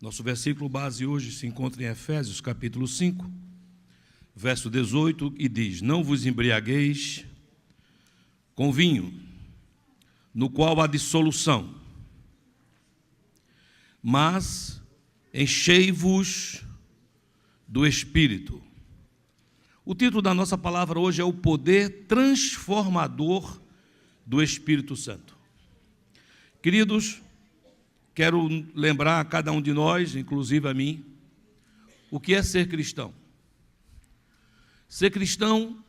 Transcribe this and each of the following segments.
Nosso versículo base hoje se encontra em Efésios, capítulo 5, verso 18, e diz: Não vos embriagueis com vinho, no qual há dissolução, mas enchei-vos do Espírito. O título da nossa palavra hoje é o poder transformador do Espírito Santo. Queridos, quero lembrar a cada um de nós, inclusive a mim, o que é ser cristão. Ser cristão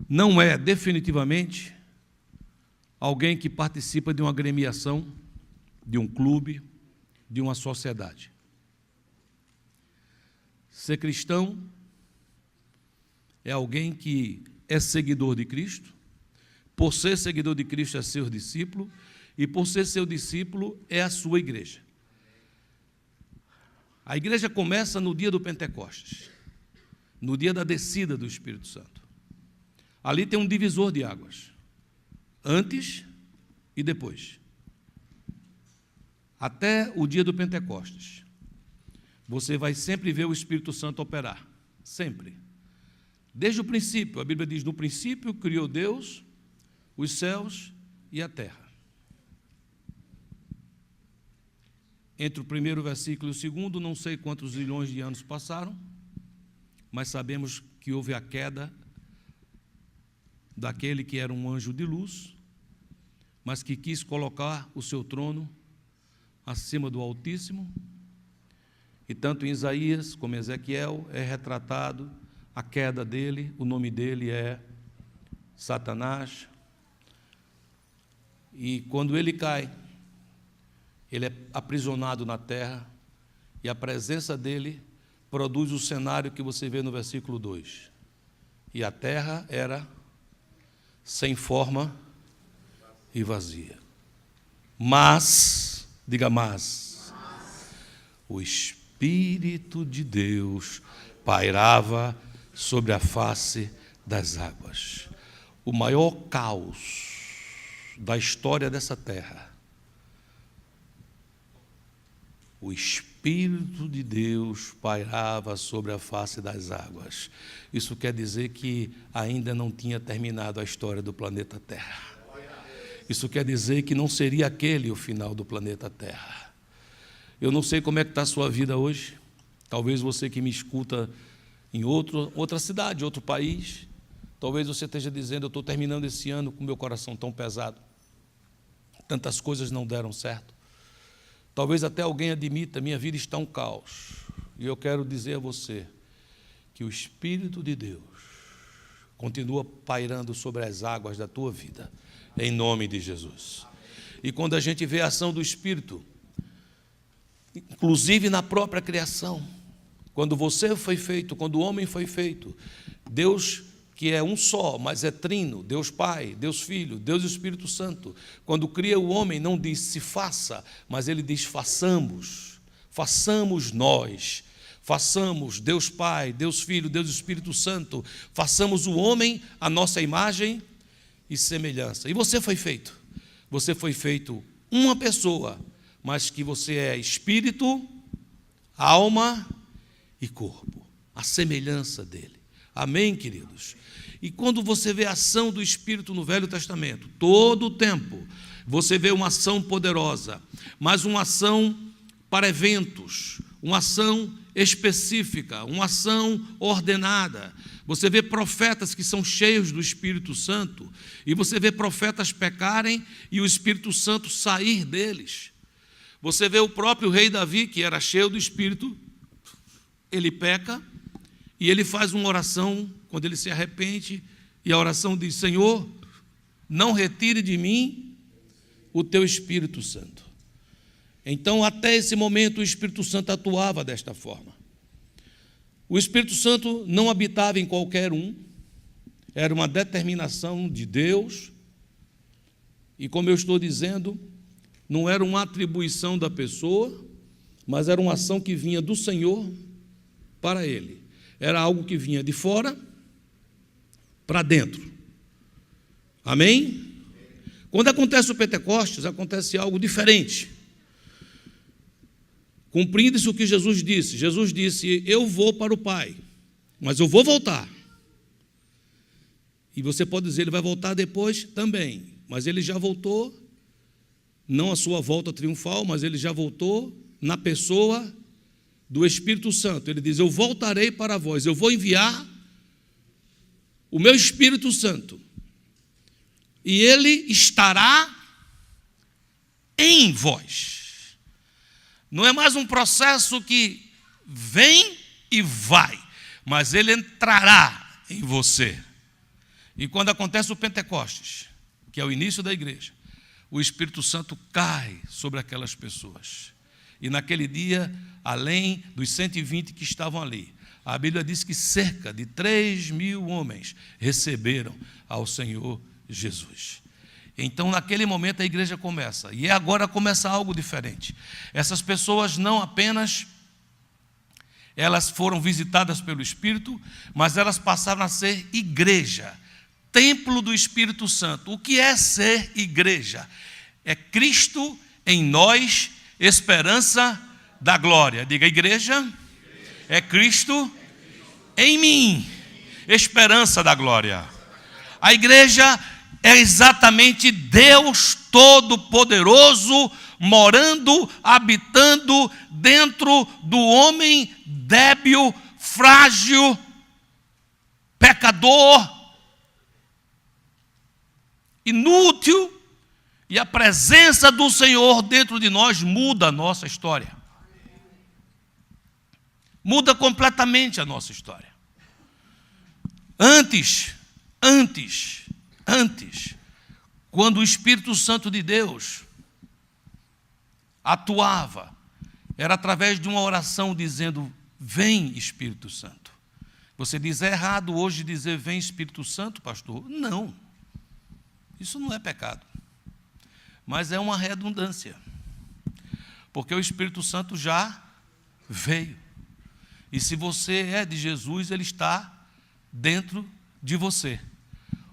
não é definitivamente alguém que participa de uma agremiação, de um clube, de uma sociedade. Ser cristão é alguém que é seguidor de Cristo. Por ser seguidor de Cristo é seu discípulo, e por ser seu discípulo é a sua igreja. A igreja começa no dia do Pentecostes, no dia da descida do Espírito Santo. Ali tem um divisor de águas, antes e depois. Até o dia do Pentecostes, você vai sempre ver o Espírito Santo operar, sempre. Desde o princípio, a Bíblia diz, no princípio criou Deus os céus e a terra. Entre o primeiro versículo e o segundo, não sei quantos zilhões de anos passaram, mas sabemos que houve a queda daquele que era um anjo de luz, mas que quis colocar o seu trono acima do Altíssimo, e tanto em Isaías como em Ezequiel é retratado a queda dele. O nome dele é Satanás. E quando ele cai, ele é aprisionado na terra, e a presença dele produz o cenário que você vê no versículo 2. E a terra era sem forma e vazia. Mas, diga mas, o Espírito de Deus pairava sobre a face das águas. O maior caos da história dessa terra, o Espírito de Deus pairava sobre a face das águas. Isso quer dizer que ainda não tinha terminado a história do planeta Terra. Isso quer dizer que não seria aquele o final do planeta Terra. Eu não sei como é que está a sua vida hoje. Talvez você que me escuta em outra cidade, outro país, talvez você esteja dizendo: eu estou terminando esse ano com meu coração tão pesado, tantas coisas não deram certo. Talvez até alguém admita: minha vida está um caos. E eu quero dizer a você que o Espírito de Deus continua pairando sobre as águas da tua vida, em nome de Jesus. E quando a gente vê a ação do Espírito, inclusive na própria criação, quando você foi feito, quando o homem foi feito, Deus, que é um só, mas é trino, Deus Pai, Deus Filho, Deus Espírito Santo, quando cria o homem, não diz se faça, mas ele diz façamos, façamos nós, façamos Deus Pai, Deus Filho, Deus Espírito Santo, façamos o homem à nossa imagem e semelhança. E você foi feito uma pessoa, mas que você é espírito, alma e corpo, a semelhança dele. Amém, queridos? E quando você vê a ação do Espírito no Velho Testamento, todo o tempo, você vê uma ação poderosa, mas uma ação para eventos, uma ação específica, uma ação ordenada. Você vê profetas que são cheios do Espírito Santo, e você vê profetas pecarem e o Espírito Santo sair deles. Você vê o próprio rei Davi, que era cheio do Espírito, ele peca, e ele faz uma oração, quando ele se arrepende, e a oração diz: Senhor, não retire de mim o teu Espírito Santo. Então, até esse momento, o Espírito Santo atuava desta forma. O Espírito Santo não habitava em qualquer um, era uma determinação de Deus, e como eu estou dizendo, não era uma atribuição da pessoa, mas era uma ação que vinha do Senhor para ele. Era algo que vinha de fora para dentro. Amém? Quando acontece o Pentecostes, acontece algo diferente. Cumprindo-se o que Jesus disse. Jesus disse, eu vou para o Pai, mas eu vou voltar. E você pode dizer, ele vai voltar depois também. Mas ele já voltou, não a sua volta triunfal, mas ele já voltou na pessoa do Espírito Santo. Ele diz, eu voltarei para vós, eu vou enviar o meu Espírito Santo. E ele estará em vós. Não é mais um processo que vem e vai, mas ele entrará em você. E quando acontece o Pentecostes, que é o início da igreja, o Espírito Santo cai sobre aquelas pessoas. E naquele dia, além dos 120 que estavam ali, a Bíblia diz que cerca de 3.000 homens receberam ao Senhor Jesus. Então, naquele momento, a igreja começa. E agora começa algo diferente. Essas pessoas não apenas elas foram visitadas pelo Espírito, mas elas passaram a ser igreja, templo do Espírito Santo. O que é ser igreja? É Cristo em nós, esperança da glória. Diga, igreja é Cristo em mim, esperança da glória. A igreja é exatamente Deus Todo-Poderoso morando, habitando dentro do homem débil, frágil, pecador, inútil, e a presença do Senhor dentro de nós muda a nossa história. Muda completamente a nossa história. Antes, quando o Espírito Santo de Deus atuava, era através de uma oração dizendo, vem Espírito Santo. Você diz, é errado hoje dizer, vem Espírito Santo, pastor? Não, isso não é pecado, mas é uma redundância, porque o Espírito Santo já veio, e se você é de Jesus, ele está dentro de você.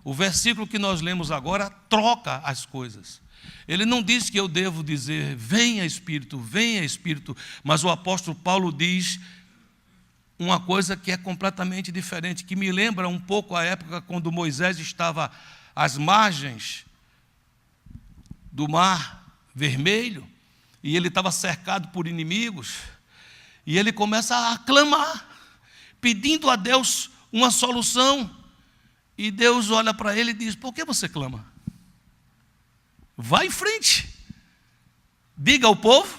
O versículo que nós lemos agora troca as coisas. Ele não diz que eu devo dizer, venha Espírito, mas o apóstolo Paulo diz uma coisa que é completamente diferente, que me lembra um pouco a época quando Moisés estava às margens do Mar Vermelho, e ele estava cercado por inimigos, e ele começa a clamar, pedindo a Deus uma solução, e Deus olha para ele e diz, por que você clama? Vá em frente, diga ao povo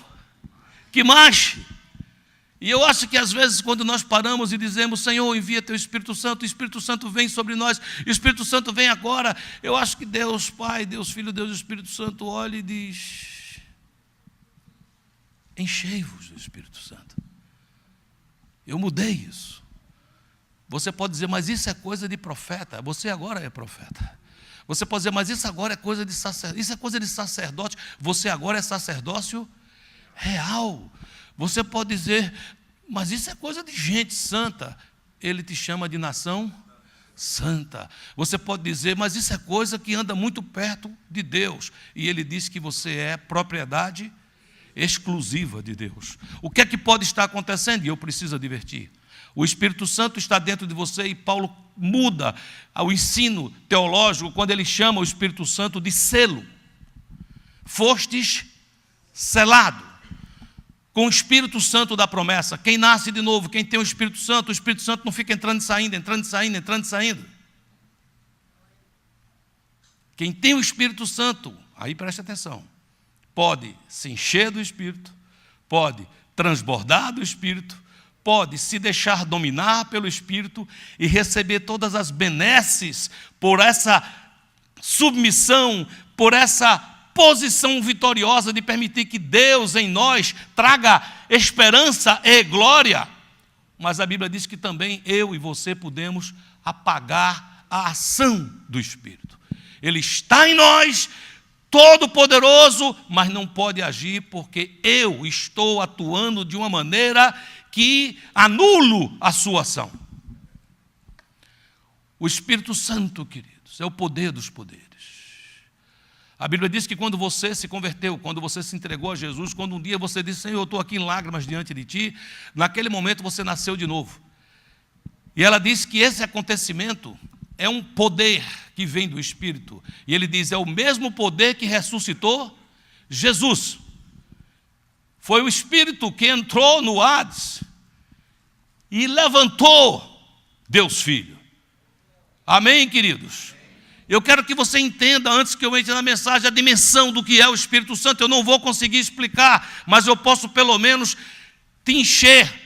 que marche. E eu acho que às vezes quando nós paramos e dizemos, Senhor, envia teu Espírito Santo, o Espírito Santo vem sobre nós, o Espírito Santo vem agora, eu acho que Deus Pai, Deus Filho, Deus Espírito Santo olha e diz, enchei-vos do Espírito Santo. Eu mudei isso. Você pode dizer, mas isso é coisa de profeta. Você agora é profeta. Você pode dizer, mas isso agora é coisa de sacerdote. Isso é coisa de sacerdote. Você agora é sacerdócio real. Você pode dizer, mas isso é coisa de gente santa. Ele te chama de nação santa. Você pode dizer, mas isso é coisa que anda muito perto de Deus. E ele diz que você é propriedade exclusiva de Deus. O que é que pode estar acontecendo? E eu preciso advertir. O Espírito Santo está dentro de você e Paulo muda o ensino teológico quando ele chama o Espírito Santo de selo. Fostes selado com o Espírito Santo da promessa. Quem nasce de novo, quem tem o Espírito Santo não fica entrando e saindo, entrando e saindo, entrando e saindo. Quem tem o Espírito Santo, aí preste atenção, pode se encher do Espírito, pode transbordar do Espírito, pode se deixar dominar pelo Espírito e receber todas as benesses por essa submissão, por essa posição vitoriosa de permitir que Deus em nós traga esperança e glória. Mas a Bíblia diz que também eu e você podemos apagar a ação do Espírito. Ele está em nós, todo-poderoso, mas não pode agir porque eu estou atuando de uma maneira que anulo a sua ação. O Espírito Santo, queridos, é o poder dos poderes. A Bíblia diz que quando você se converteu, quando você se entregou a Jesus, quando um dia você disse, Senhor, eu estou aqui em lágrimas diante de Ti, naquele momento você nasceu de novo. E ela diz que esse acontecimento é um poder que vem do Espírito. E ele diz, é o mesmo poder que ressuscitou Jesus. Foi o Espírito que entrou no Hades e levantou Deus Filho. Amém, queridos? Eu quero que você entenda, antes que eu entre na mensagem, a dimensão do que é o Espírito Santo. Eu não vou conseguir explicar, mas eu posso pelo menos te encher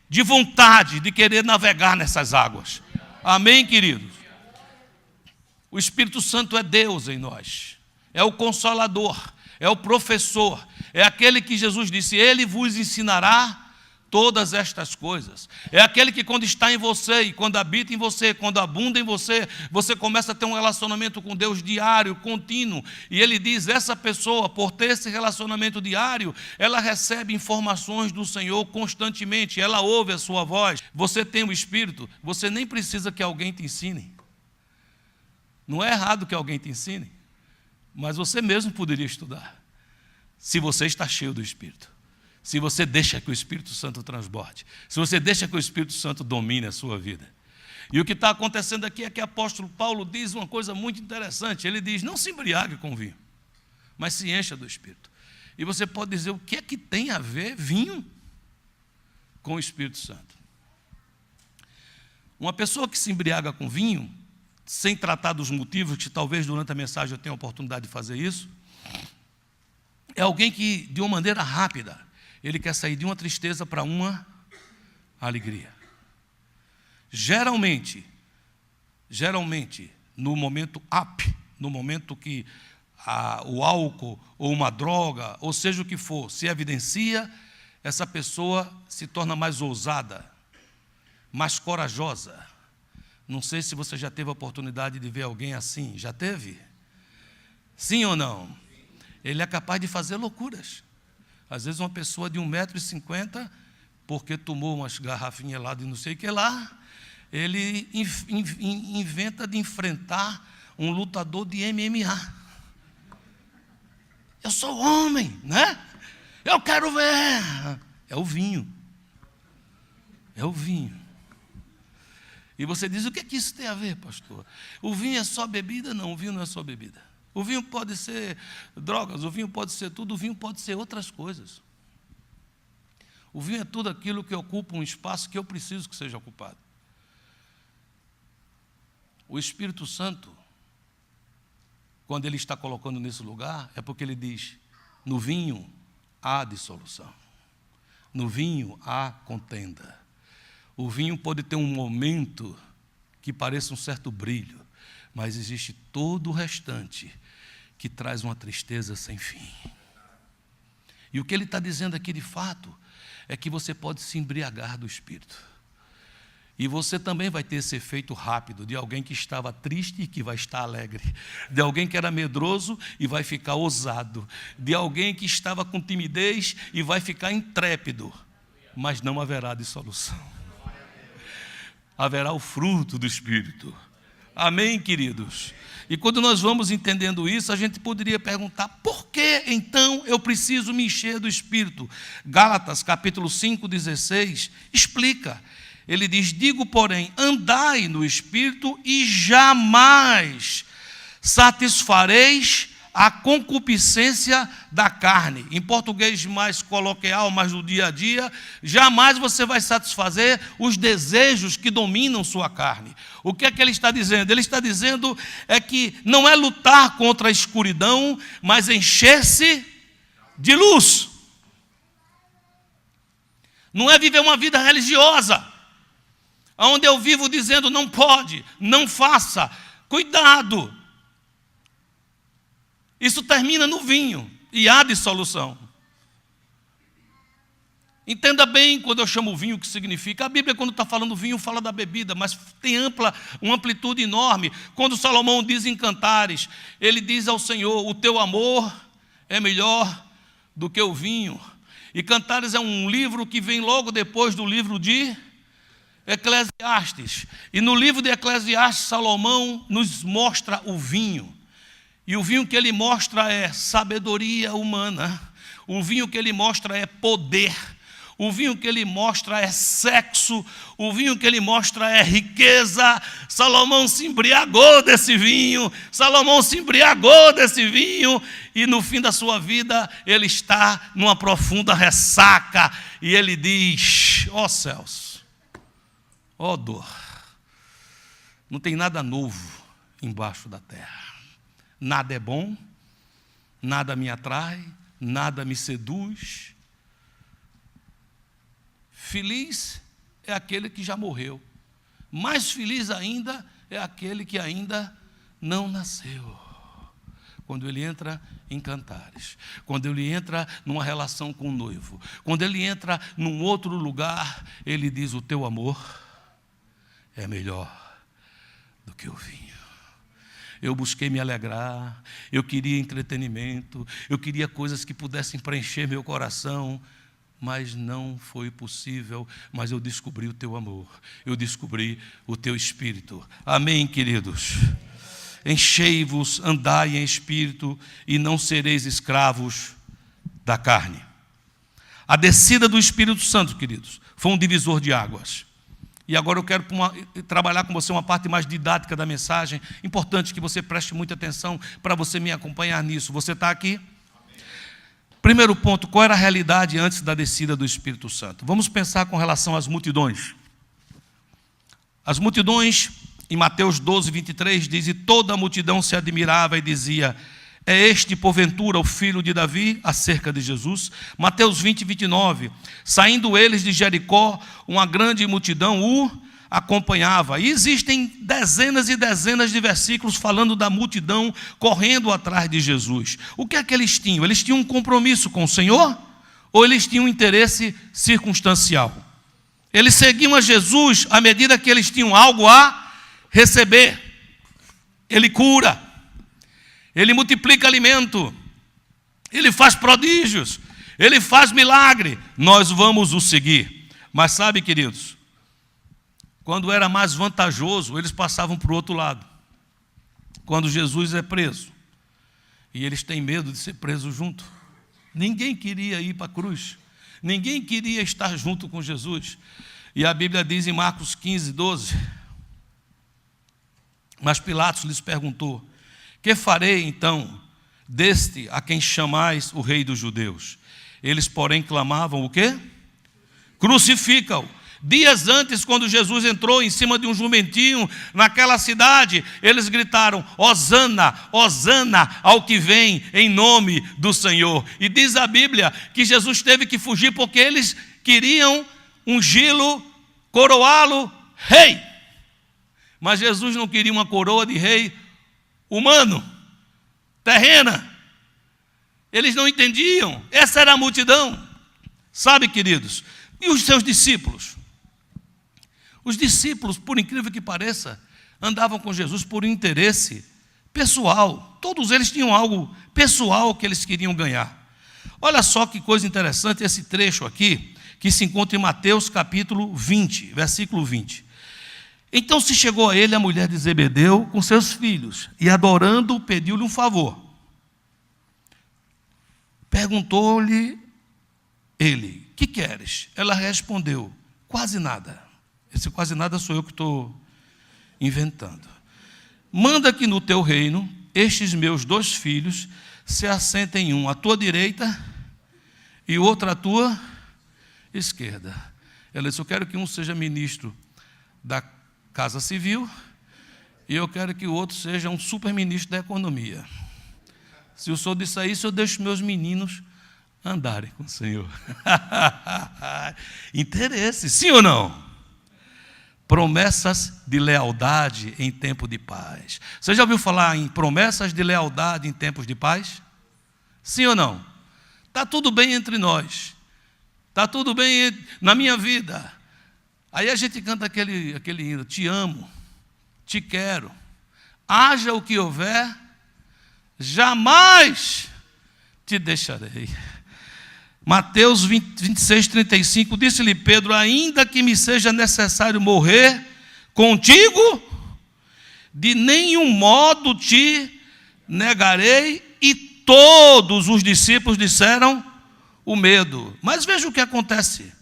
de vontade de querer navegar nessas águas. Amém, queridos? O Espírito Santo é Deus em nós. É o Consolador, é o professor, é aquele que Jesus disse, Ele vos ensinará todas estas coisas. É aquele que quando está em você e quando habita em você, quando abunda em você, você começa a ter um relacionamento com Deus diário, contínuo. E ele diz, essa pessoa, por ter esse relacionamento diário, ela recebe informações do Senhor constantemente, ela ouve a sua voz. Você tem o Espírito, você nem precisa que alguém te ensine. Não é errado que alguém te ensine, mas você mesmo poderia estudar, se você está cheio do Espírito. Se você deixa que o Espírito Santo transborde, se você deixa que o Espírito Santo domine a sua vida. E o que está acontecendo aqui é que o apóstolo Paulo diz uma coisa muito interessante. Ele diz, não se embriague com vinho, mas se encha do Espírito. E você pode dizer, o que é que tem a ver vinho com o Espírito Santo? Uma pessoa que se embriaga com vinho, sem tratar dos motivos, que talvez durante a mensagem eu tenha a oportunidade de fazer isso, é alguém que, de uma maneira rápida, ele quer sair de uma tristeza para uma alegria. Geralmente, no momento up, no momento que o álcool ou uma droga, ou seja o que for, se evidencia, essa pessoa se torna mais ousada, mais corajosa. Não sei se você já teve a oportunidade de ver alguém assim. Já teve? Sim ou não? Ele é capaz de fazer loucuras. Às vezes uma pessoa de 1,50 m, porque tomou umas garrafinhas lá de não sei o que lá, ele inventa de enfrentar um lutador de MMA. Eu sou homem, né? Eu quero ver. É o vinho. É o vinho. E você diz, o que é que isso tem a ver, pastor? O vinho é só bebida? Não, o vinho não é só bebida. O vinho pode ser drogas, o vinho pode ser tudo, o vinho pode ser outras coisas. O vinho é tudo aquilo que ocupa um espaço que eu preciso que seja ocupado. O Espírito Santo, quando ele está colocando nesse lugar, é porque ele diz, no vinho há dissolução, no vinho há contenda. O vinho pode ter um momento que pareça um certo brilho, mas existe todo o restante que traz uma tristeza sem fim. E o que ele está dizendo aqui de fato é que você pode se embriagar do Espírito. E você também vai ter esse efeito rápido de alguém que estava triste e que vai estar alegre, de alguém que era medroso e vai ficar ousado, de alguém que estava com timidez e vai ficar intrépido, mas não haverá dissolução. Haverá o fruto do Espírito. Amém, queridos? E quando nós vamos entendendo isso, a gente poderia perguntar, por que então eu preciso me encher do Espírito? Gálatas, capítulo 5, 16, explica. Ele diz, digo, porém, andai no Espírito e jamais satisfareis a concupiscência da carne. Em português mais coloquial, mais do dia a dia, jamais você vai satisfazer os desejos que dominam sua carne. O que é que ele está dizendo? Ele está dizendo é que não é lutar contra a escuridão, mas encher-se de luz. Não é viver uma vida religiosa, onde eu vivo dizendo não pode, não faça, cuidado. Isso termina no vinho e há dissolução. Entenda bem quando eu chamo vinho o que significa. A Bíblia, quando está falando vinho, fala da bebida, mas tem uma amplitude enorme. Quando Salomão diz em Cantares, ele diz ao Senhor, o teu amor é melhor do que o vinho. E Cantares é um livro que vem logo depois do livro de Eclesiastes. E no livro de Eclesiastes, Salomão nos mostra o vinho. E o vinho que ele mostra é sabedoria humana. O vinho que ele mostra é poder. O vinho que ele mostra é sexo. O vinho que ele mostra é riqueza. Salomão se embriagou desse vinho. Salomão se embriagou desse vinho. E no fim da sua vida, ele está numa profunda ressaca. E ele diz: ó céus, ó dor, não tem nada novo embaixo da terra. Nada é bom, nada me atrai, nada me seduz. Feliz é aquele que já morreu. Mais feliz ainda é aquele que ainda não nasceu. Quando ele entra em cantares, quando ele entra numa relação com o noivo, quando ele entra num outro lugar, ele diz: o teu amor é melhor do que o vinho. Eu busquei me alegrar, eu queria entretenimento, eu queria coisas que pudessem preencher meu coração, mas não foi possível. Mas eu descobri o teu amor, eu descobri o teu espírito. Amém, queridos? Enchei-vos, andai em espírito, e não sereis escravos da carne. A descida do Espírito Santo, queridos, foi um divisor de águas. E agora eu quero trabalhar com você uma parte mais didática da mensagem. Importante que você preste muita atenção para você me acompanhar nisso. Você está aqui? Amém. Primeiro ponto: qual era a realidade antes da descida do Espírito Santo? Vamos pensar com relação às multidões. As multidões, em Mateus 12, 23, diz: e toda a multidão se admirava e dizia: é este, porventura, o filho de Davi? Acerca de Jesus. Mateus 20, 29. Saindo eles de Jericó, uma grande multidão o acompanhava. E existem dezenas e dezenas de versículos falando da multidão correndo atrás de Jesus. O que é que eles tinham? Eles tinham um compromisso com o Senhor? Ou eles tinham um interesse circunstancial? Eles seguiam a Jesus à medida que eles tinham algo a receber. Ele cura, ele multiplica alimento, ele faz prodígios, ele faz milagre. Nós vamos o seguir. Mas sabe, queridos, quando era mais vantajoso, eles passavam para o outro lado. Quando Jesus é preso, e eles têm medo de ser presos junto. Ninguém queria ir para a cruz, ninguém queria estar junto com Jesus. E a Bíblia diz em Marcos 15, 12: mas Pilatos lhes perguntou: que farei então deste a quem chamais o rei dos judeus? Eles, porém, clamavam o quê? Crucifica-o. Dias antes, quando Jesus entrou em cima de um jumentinho naquela cidade, eles gritaram: Hosana, Hosana ao que vem em nome do Senhor. E diz a Bíblia que Jesus teve que fugir porque eles queriam ungí-lo, coroá-lo rei. Mas Jesus não queria uma coroa de rei humano, terrena. Eles não entendiam. Essa era a multidão. Sabe, queridos, e os seus discípulos? Os discípulos, por incrível que pareça, andavam com Jesus por interesse pessoal. Todos eles tinham algo pessoal que eles queriam ganhar. Olha só que coisa interessante esse trecho aqui, que se encontra em Mateus capítulo 20, versículo 20. Então se chegou a ele a mulher de Zebedeu com seus filhos, e adorando, pediu-lhe um favor. Perguntou-lhe ele: que queres? Ela respondeu: quase nada. Esse quase nada sou eu que estou inventando. Manda que no teu reino estes meus 2 filhos se assentem, um à tua direita e o outro à tua esquerda. Ela disse: eu quero que um seja ministro da Casa Civil e eu quero que o outro seja um super-ministro da Economia. Se o senhor disser isso, eu deixo meus meninos andarem com o Senhor. Interesse, sim ou não? Promessas de lealdade em tempo de paz. Você já ouviu falar em promessas de lealdade em tempos de paz? Sim ou não? Está tudo bem entre nós. Está tudo bem na minha vida. Aí a gente canta aquele hino: te amo, te quero, haja o que houver, jamais te deixarei. Mateus 26, 35, disse-lhe Pedro: ainda que me seja necessário morrer contigo, de nenhum modo te negarei, e todos os discípulos disseram o medo. Mas veja o que acontece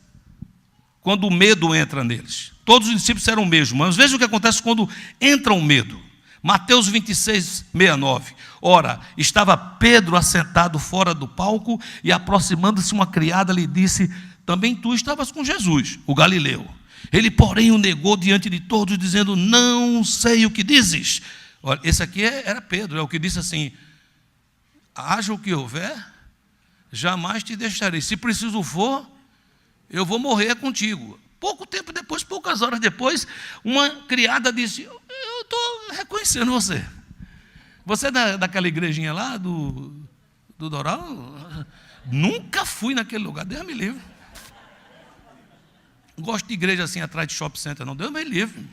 quando o medo entra neles. Todos os discípulos disseram o mesmo, mas veja o que acontece quando entra o medo. Mateus 26, 69. Ora, estava Pedro assentado fora do palco, e aproximando-se uma criada lhe disse: também tu estavas com Jesus, o Galileu. Ele, porém, o negou diante de todos, dizendo: não sei o que dizes. Olha, esse aqui era Pedro, é o que disse assim: haja o que houver, jamais te deixarei. Se preciso for, eu vou morrer contigo. Pouco tempo depois, poucas horas depois, uma criada disse: eu estou reconhecendo você. Você é daquela igrejinha lá, do Doral? Nunca fui naquele lugar, Deus me livre. Não gosto de igreja assim atrás de shopping center, não, Deus me livre.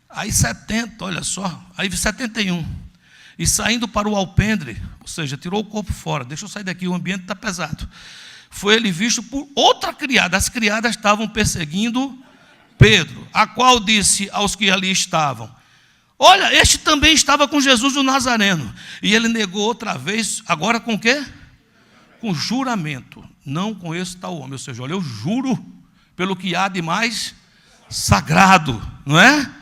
Aí 70, olha só, aí 71. E saindo para o alpendre, ou seja, tirou o corpo fora, deixa eu sair daqui, o ambiente está pesado. Foi ele visto por outra criada. As criadas estavam perseguindo Pedro, a qual disse aos que ali estavam: olha, este também estava com Jesus o Nazareno. E ele negou outra vez, agora com o quê? Com juramento: não conheço tal homem. Ou seja, olha, eu juro pelo que há de mais sagrado, não é?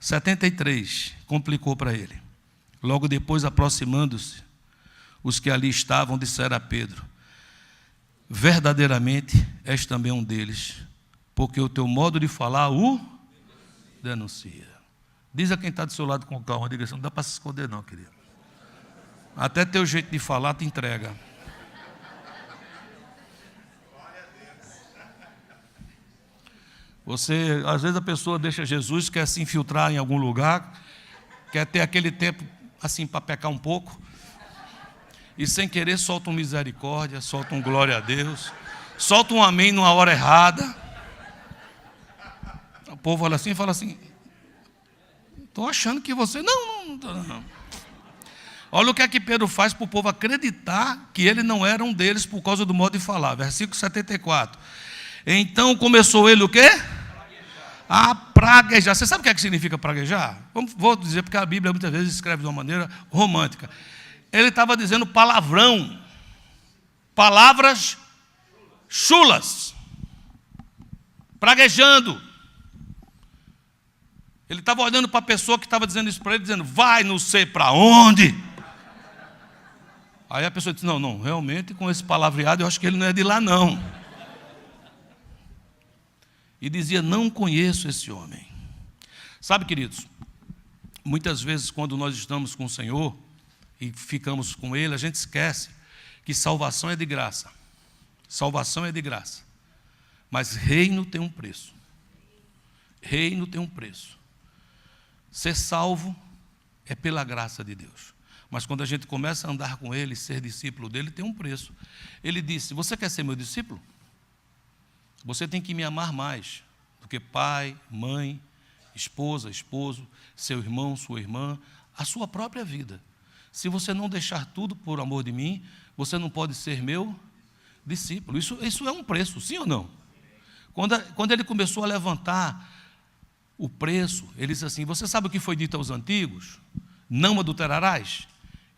73, complicou para ele. Logo depois, aproximando-se, os que ali estavam disseram a Pedro: verdadeiramente és também um deles, porque o teu modo de falar o denuncia. Diz a quem está do seu lado com calma, diga assim: não dá para se esconder não, querido. Até teu jeito de falar te entrega. Você, às vezes a pessoa deixa Jesus, quer se infiltrar em algum lugar, quer ter aquele tempo assim para pecar um pouco, e sem querer solta um misericórdia, solta um glória a Deus, solta um amém numa hora errada. O povo olha assim e fala assim: estou achando que você... Não. Olha o que é que Pedro faz para o povo acreditar que ele não era um deles por causa do modo de falar. Versículo 74. Então começou ele o quê? A praguejar. Você sabe o que é que significa praguejar? Vou dizer, porque a Bíblia muitas vezes escreve de uma maneira romântica. Ele estava dizendo palavrão, palavras chulas, praguejando. Ele estava olhando para a pessoa que estava dizendo isso para ele, dizendo: vai não sei para onde. Aí a pessoa disse: não, realmente com esse palavreado eu acho que ele não é de lá não. E dizia: não conheço esse homem. Sabe, queridos, muitas vezes quando nós estamos com o Senhor e ficamos com Ele, a gente esquece que salvação é de graça. Salvação é de graça. Mas reino tem um preço. Reino tem um preço. Ser salvo é pela graça de Deus. Mas quando a gente começa a andar com Ele, ser discípulo dEle, tem um preço. Ele disse: você quer ser meu discípulo? Você tem que me amar mais do que pai, mãe, esposa, esposo, seu irmão, sua irmã, a sua própria vida. Se você não deixar tudo por amor de mim, você não pode ser meu discípulo. Isso é um preço, sim ou não? Quando ele começou a levantar o preço, ele disse assim: você sabe o que foi dito aos antigos? Não adulterarás?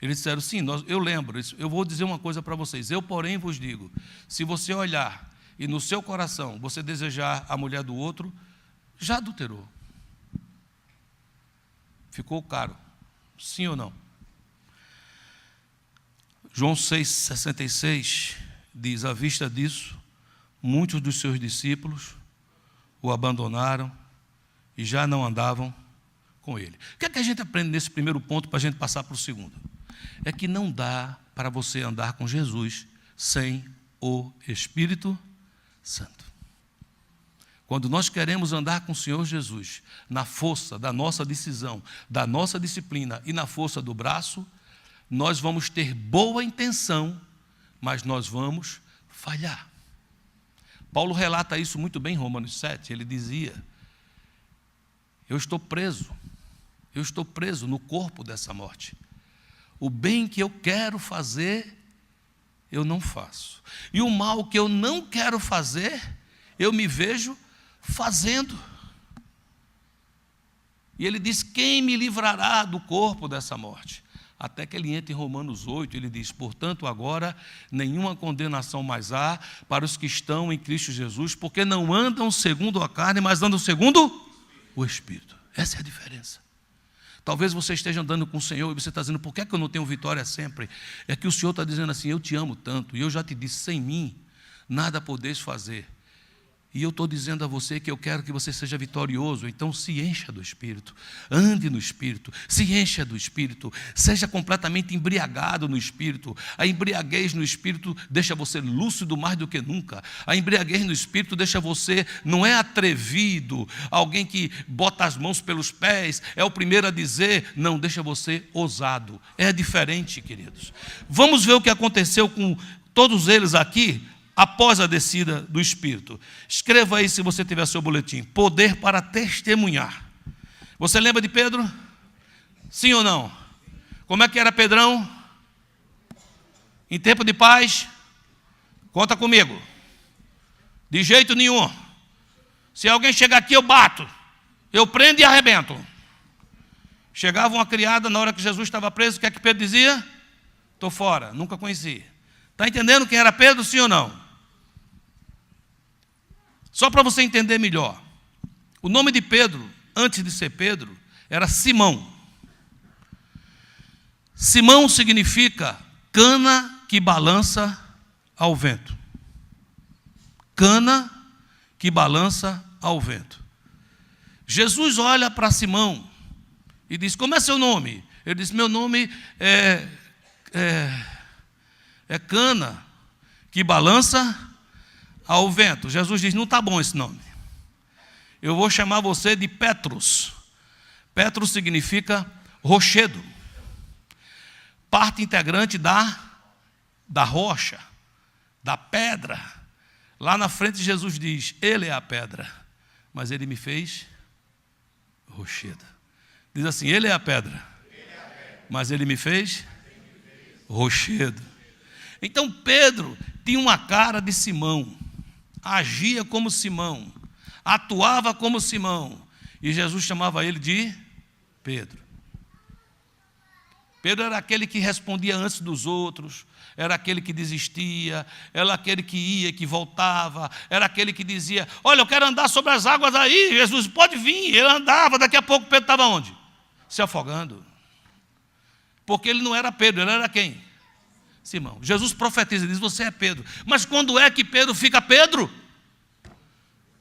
Eles disseram: sim, eu lembro. Eu vou dizer uma coisa para vocês. Eu, porém, vos digo: se você olhar e no seu coração você desejar a mulher do outro, já adulterou. Ficou caro, sim ou não? João 6,66 diz: à vista disso, muitos dos seus discípulos o abandonaram e já não andavam com ele. O que é que a gente aprende nesse primeiro ponto para a gente passar para o segundo? É que não dá para você andar com Jesus sem o Espírito Santo. Quando nós queremos andar com o Senhor Jesus, na força da nossa decisão, da nossa disciplina e na força do braço, nós vamos ter boa intenção, mas nós vamos falhar. Paulo relata isso muito bem em Romanos 7, ele dizia: eu estou preso no corpo dessa morte. O bem que eu quero fazer, eu não faço. E o mal que eu não quero fazer, eu me vejo fazendo. E ele diz: quem me livrará do corpo dessa morte? Até que ele entra em Romanos 8, ele diz: portanto, agora nenhuma condenação mais há para os que estão em Cristo Jesus, porque não andam segundo a carne, mas andam segundo o Espírito. Essa é a diferença. Talvez você esteja andando com o Senhor e você está dizendo: por que é que eu não tenho vitória sempre? É que o Senhor está dizendo assim: eu te amo tanto, e eu já te disse, sem mim, nada podeis fazer. E eu estou dizendo a você que eu quero que você seja vitorioso. Então se encha do Espírito, ande no Espírito, se encha do Espírito, seja completamente embriagado no Espírito. A embriaguez no Espírito deixa você lúcido mais do que nunca. A embriaguez no Espírito deixa você, não é atrevido, alguém que bota as mãos pelos pés, é o primeiro a dizer, não, deixa você ousado. É diferente, queridos. Vamos ver o que aconteceu com todos eles aqui, após a descida do Espírito. Escreva aí, se você tiver seu boletim: poder para testemunhar. Você lembra de Pedro? Sim ou não? Como é que era Pedrão? Em tempo de paz? Conta comigo. De jeito nenhum. Se alguém chegar aqui, eu bato, eu prendo e arrebento. Chegava uma criada na hora que Jesus estava preso, o que é que Pedro dizia? Estou fora, nunca conheci. Está entendendo quem era Pedro, sim ou não? Só para você entender melhor, o nome de Pedro, antes de ser Pedro, era Simão. Simão significa cana que balança ao vento. Cana que balança ao vento. Jesus olha para Simão e diz: como é seu nome? Ele diz: meu nome é cana que balança ao vento. Jesus diz: não está bom esse nome. Eu vou chamar você de Petros. Petros significa rochedo. Parte integrante da rocha, da pedra. Lá na frente Jesus diz: ele é a pedra, mas ele me fez rochedo. Diz assim: ele é a pedra, mas ele me fez rochedo. Então Pedro tinha uma cara de Simão, agia como Simão, atuava como Simão, e Jesus chamava ele de Pedro. Pedro era aquele que respondia antes dos outros, era aquele que desistia, era aquele que ia, que voltava, era aquele que dizia: olha, eu quero andar sobre as águas aí, Jesus, pode vir. Ele andava, daqui a pouco Pedro estava onde? Se afogando. Porque ele não era Pedro, ele era quem? Simão. Jesus profetiza e diz: você é Pedro. Mas quando é que Pedro fica Pedro?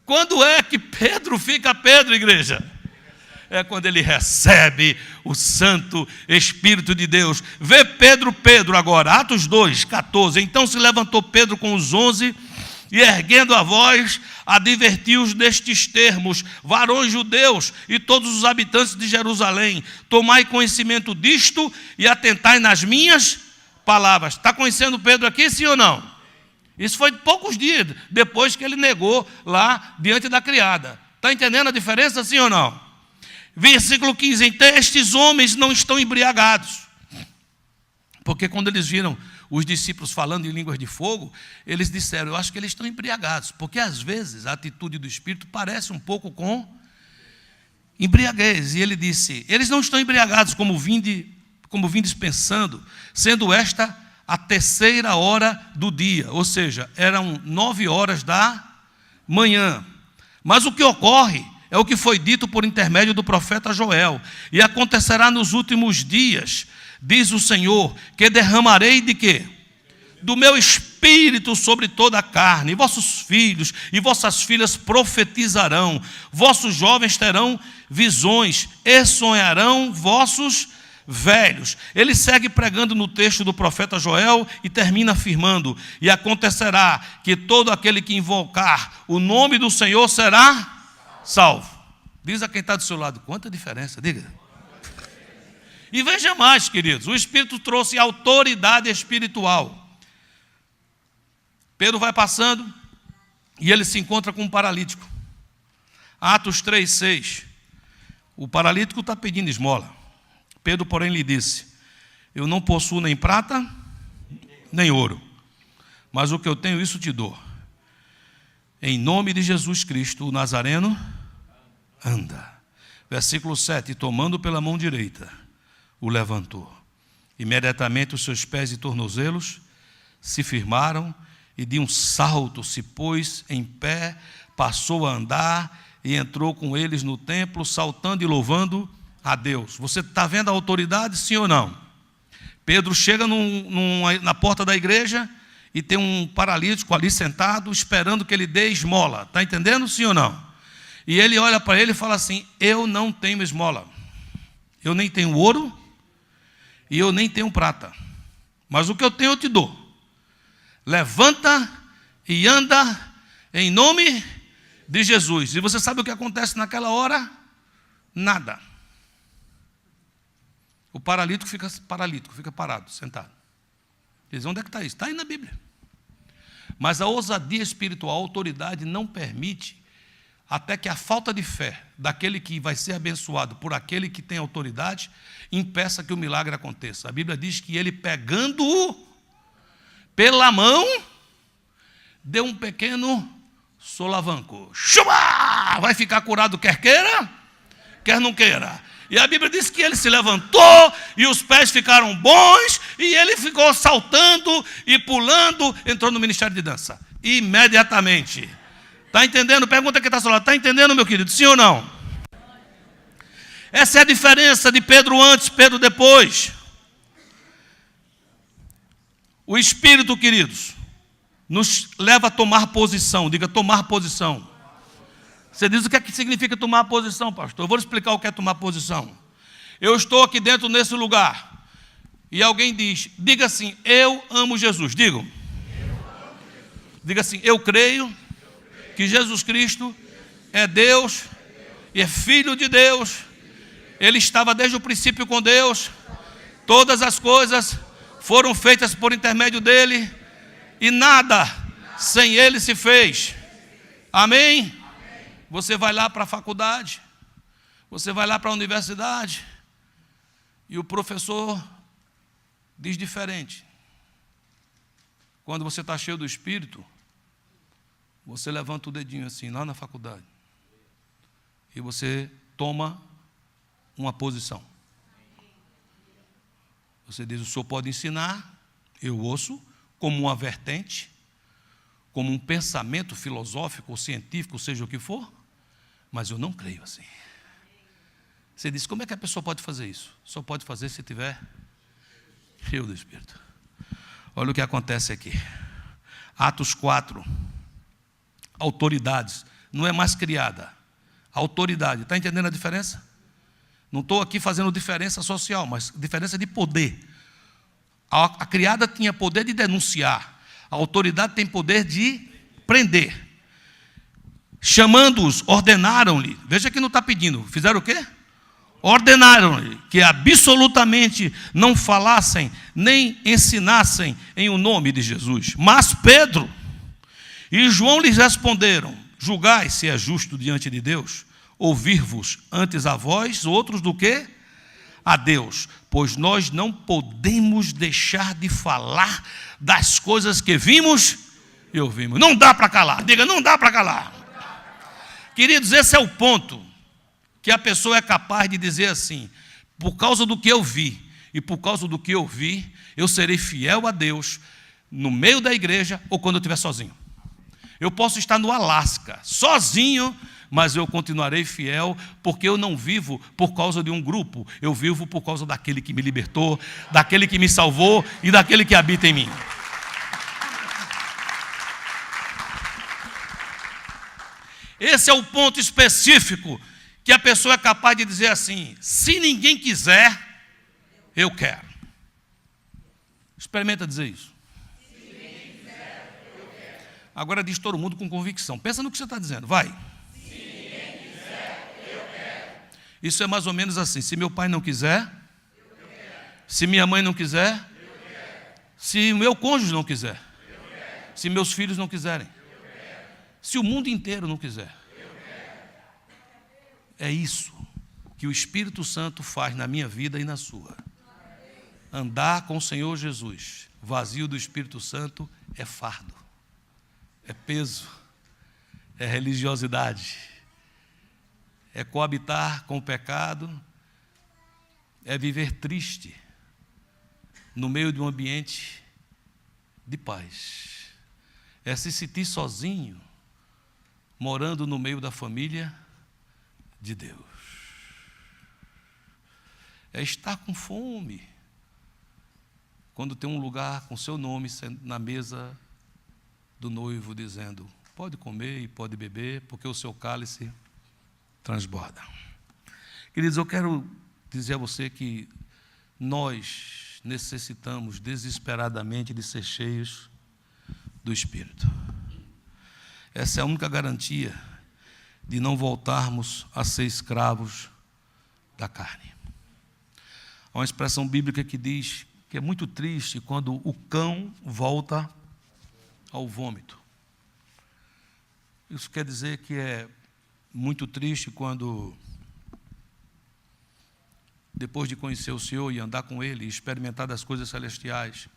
Quando é que Pedro fica Pedro, igreja? É quando ele recebe o Santo Espírito de Deus. Vê Pedro agora, Atos 2, 14. Então se levantou Pedro com os 11 e, erguendo a voz, advertiu-os destes termos: varões judeus e todos os habitantes de Jerusalém, tomai conhecimento disto e atentai nas minhas palavras. Está conhecendo Pedro aqui, sim ou não? Isso foi poucos dias depois que ele negou lá diante da criada. Está entendendo a diferença, sim ou não? Versículo 15: então estes homens não estão embriagados. Porque quando eles viram os discípulos falando em línguas de fogo, eles disseram: eu acho que eles estão embriagados. Porque às vezes a atitude do Espírito parece um pouco com embriaguez. E ele disse: eles não estão embriagados como vindes pensando, sendo esta a 3ª hora do dia. Ou seja, eram 9 horas da manhã. Mas o que ocorre é o que foi dito por intermédio do profeta Joel: e acontecerá nos últimos dias, diz o Senhor, que derramarei de quê? Do meu Espírito sobre toda a carne, e vossos filhos e vossas filhas profetizarão, vossos jovens terão visões, e sonharão vossos velhos. Ele segue pregando no texto do profeta Joel e termina afirmando: e acontecerá que todo aquele que invocar o nome do Senhor será salvo. Diz a quem está do seu lado: quanta diferença, diga. E veja mais, queridos, o Espírito trouxe autoridade espiritual. Pedro vai passando e ele se encontra com um paralítico. Atos 3, 6. O paralítico está pedindo esmola. Pedro, porém, lhe disse: eu não possuo nem prata, nem ouro, mas o que eu tenho, isso te dou. Em nome de Jesus Cristo, o Nazareno, anda. Versículo 7, tomando pela mão direita, o levantou. Imediatamente os seus pés e tornozelos se firmaram, e de um salto se pôs em pé, passou a andar e entrou com eles no templo, saltando e louvando a Deus. Você está vendo a autoridade, sim ou não? Pedro chega na porta da igreja e tem um paralítico ali sentado, esperando que ele dê esmola. Está entendendo, sim ou não? E ele olha para ele e fala assim: eu não tenho esmola, eu nem tenho ouro e eu nem tenho prata, mas o que eu tenho eu te dou. Levanta e anda em nome de Jesus. E você sabe o que acontece naquela hora? Nada. O paralítico fica parado, sentado. Diz: onde é que está isso? Está aí na Bíblia. Mas a ousadia espiritual, a autoridade não permite até que a falta de fé daquele que vai ser abençoado por aquele que tem autoridade impeça que o milagre aconteça. A Bíblia diz que ele, pegando-o pela mão, deu um pequeno solavanco. Chuba! Vai ficar curado, quer queira, quer não queira. E a Bíblia diz que ele se levantou e os pés ficaram bons e ele ficou saltando e pulando, entrou no ministério de dança. Imediatamente. Está entendendo? Pergunta quem está falando. Está entendendo, meu querido? Sim ou não? Essa é a diferença de Pedro antes, Pedro depois. O Espírito, queridos, nos leva a tomar posição. Diga, tomar posição. Você diz: o que é que significa tomar posição, pastor? Eu vou explicar o que é tomar posição. Eu estou aqui dentro nesse lugar e alguém diz, diga assim: eu amo Jesus. Diga assim: eu creio que Jesus Cristo é Deus e é Filho de Deus. Ele estava desde o princípio com Deus. Todas as coisas foram feitas por intermédio dele e nada sem ele se fez. Amém? Você vai lá para a faculdade, você vai lá para a universidade e o professor diz diferente. Quando você está cheio do Espírito, você levanta o dedinho assim, lá na faculdade, e você toma uma posição. Você diz: o senhor pode ensinar, eu ouço, como uma vertente, como um pensamento filosófico ou científico, seja o que for, mas eu não creio assim. Você diz: como é que a pessoa pode fazer isso? Só pode fazer se estiver cheio do Espírito. Olha o que acontece aqui. Atos 4. Autoridades. Não é mais criada. Autoridade. Está entendendo a diferença? Não estou aqui fazendo diferença social, mas diferença de poder. A criada tinha poder de denunciar. A autoridade tem poder de prender. Chamando-os, ordenaram-lhe. Veja que não está pedindo. Fizeram o quê? Ordenaram-lhe que absolutamente não falassem, nem ensinassem em o nome de Jesus. Mas Pedro e João lhes responderam: julgai se é justo diante de Deus ouvir-vos antes a vós, outros do que a Deus, pois nós não podemos deixar de falar das coisas que vimos e ouvimos. Não dá para calar. Diga: não dá para calar. Queridos, esse é o ponto que a pessoa é capaz de dizer assim: por causa do que eu vi e por causa do que eu vi, eu serei fiel a Deus no meio da igreja ou quando eu estiver sozinho. Eu posso estar no Alasca, sozinho, mas eu continuarei fiel, porque eu não vivo por causa de um grupo, eu vivo por causa daquele que me libertou, daquele que me salvou e daquele que habita em mim. Esse é o ponto específico que a pessoa é capaz de dizer assim: se ninguém quiser, eu quero. Experimenta dizer isso. Agora diz todo mundo com convicção. Pensa no que você está dizendo, vai. Se ninguém quiser, eu quero. Isso é mais ou menos assim: se meu pai não quiser, eu quero. Se minha mãe não quiser, eu quero. Se meu cônjuge não quiser, eu quero. Se meus filhos não quiserem, eu quero. Se o mundo inteiro não quiser, eu quero. É isso que o Espírito Santo faz na minha vida e na sua. Andar com o Senhor Jesus, vazio do Espírito Santo, é fardo. É peso, é religiosidade, é coabitar com o pecado, é viver triste no meio de um ambiente de paz, é se sentir sozinho, morando no meio da família de Deus, é estar com fome, quando tem um lugar com seu nome na mesa do noivo, dizendo, pode comer e pode beber, porque o seu cálice transborda. Queridos, eu quero dizer a você que nós necessitamos desesperadamente de ser cheios do Espírito. Essa é a única garantia de não voltarmos a ser escravos da carne. Há uma expressão bíblica que diz que é muito triste quando o cão volta ao vômito. Isso quer dizer que é muito triste quando, depois de conhecer o Senhor e andar com Ele, e experimentar das coisas celestiais,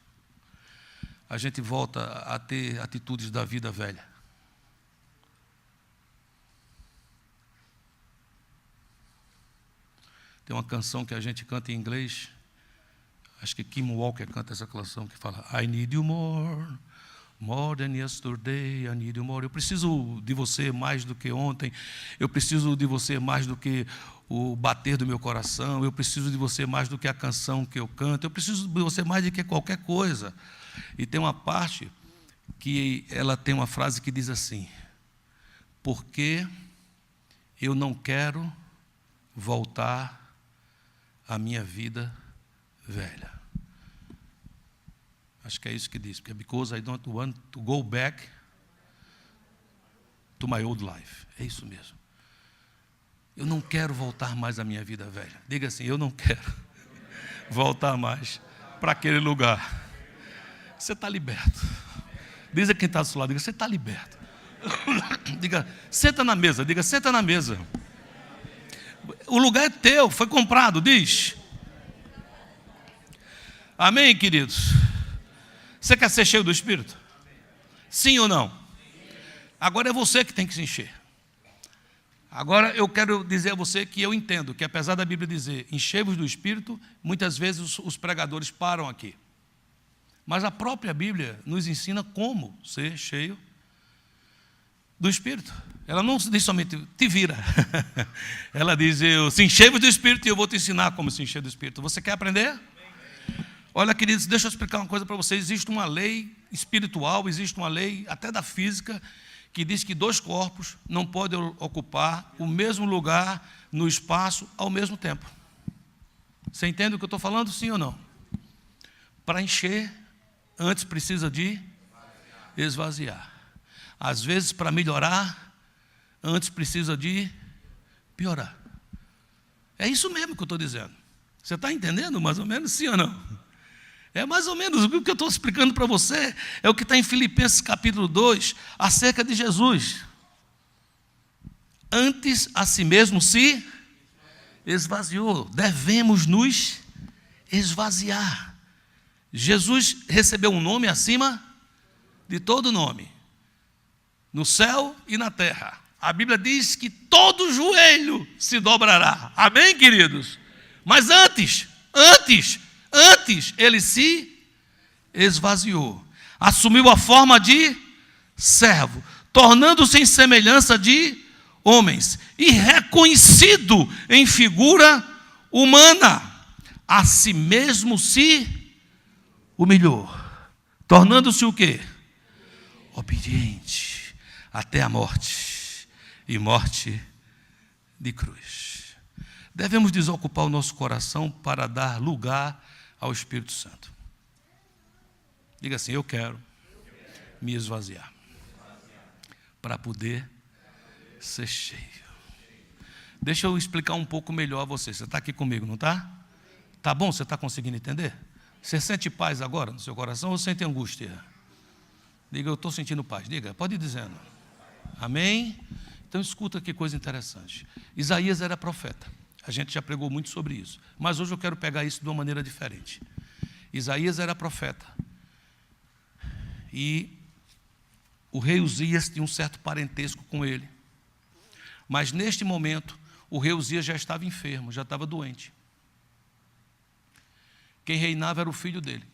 a gente volta a ter atitudes da vida velha. Tem uma canção que a gente canta em inglês, acho que Kim Walker canta essa canção que fala, I need you more than yesterday, I need you more. Eu preciso de você mais do que ontem, eu preciso de você mais do que o bater do meu coração, eu preciso de você mais do que a canção que eu canto, eu preciso de você mais do que qualquer coisa. E tem uma parte que ela tem uma frase que diz assim, porque eu não quero voltar à minha vida velha. Acho que é isso que diz, porque because I don't want to go back to my old life. É isso mesmo. Eu não quero voltar mais à minha vida velha. Diga assim, eu não quero voltar mais para aquele lugar. Você está liberto. Diz a quem está do seu lado, diga, você está liberto. Diga, senta na mesa, diga, senta na mesa. O lugar é teu, foi comprado, diz. Amém, queridos? Você quer ser cheio do Espírito? Sim ou não? Agora é você que tem que se encher. Agora eu quero dizer a você que eu entendo que apesar da Bíblia dizer enchei-vos do Espírito, muitas vezes os pregadores param aqui. Mas a própria Bíblia nos ensina como ser cheio do Espírito. Ela não diz somente, te vira. Ela diz, se enchei-vos do Espírito e eu vou te ensinar como se encher do Espírito. Você quer aprender? Olha, queridos, deixa eu explicar uma coisa para vocês. Existe uma lei espiritual, existe uma lei até da física, que diz que dois corpos não podem ocupar o mesmo lugar no espaço ao mesmo tempo. Você entende o que eu estou falando, sim ou não? Para encher, antes precisa de esvaziar. Às vezes, para melhorar, antes precisa de piorar. É isso mesmo que eu estou dizendo. Você está entendendo mais ou menos, sim ou não? É mais ou menos o que eu estou explicando para você, é o que está em Filipenses capítulo 2, acerca de Jesus. Antes a si mesmo se esvaziou, devemos nos esvaziar. Jesus recebeu um nome acima de todo nome, no céu e na terra. A Bíblia diz que todo joelho se dobrará. Amém, queridos? Mas antes, ele se esvaziou, assumiu a forma de servo, tornando-se em semelhança de homens, e reconhecido em figura humana, a si mesmo se humilhou, tornando-se o quê? Obediente até a morte, e morte de cruz. Devemos desocupar o nosso coração para dar lugar ao Espírito Santo. Diga assim, eu quero me esvaziar para poder ser cheio. Deixa eu explicar um pouco melhor a você. Você está aqui comigo, não está? Está bom? Você está conseguindo entender? Você sente paz agora no seu coração ou sente angústia? Diga, eu estou sentindo paz. Diga, pode ir dizendo. Amém? Então escuta que coisa interessante. Isaías era profeta. A gente já pregou muito sobre isso. Mas hoje eu quero pegar isso de uma maneira diferente. Isaías era profeta. E o rei Uzias tinha um certo parentesco com ele. Mas neste momento, o rei Uzias já estava enfermo, já estava doente. Quem reinava era o filho dele.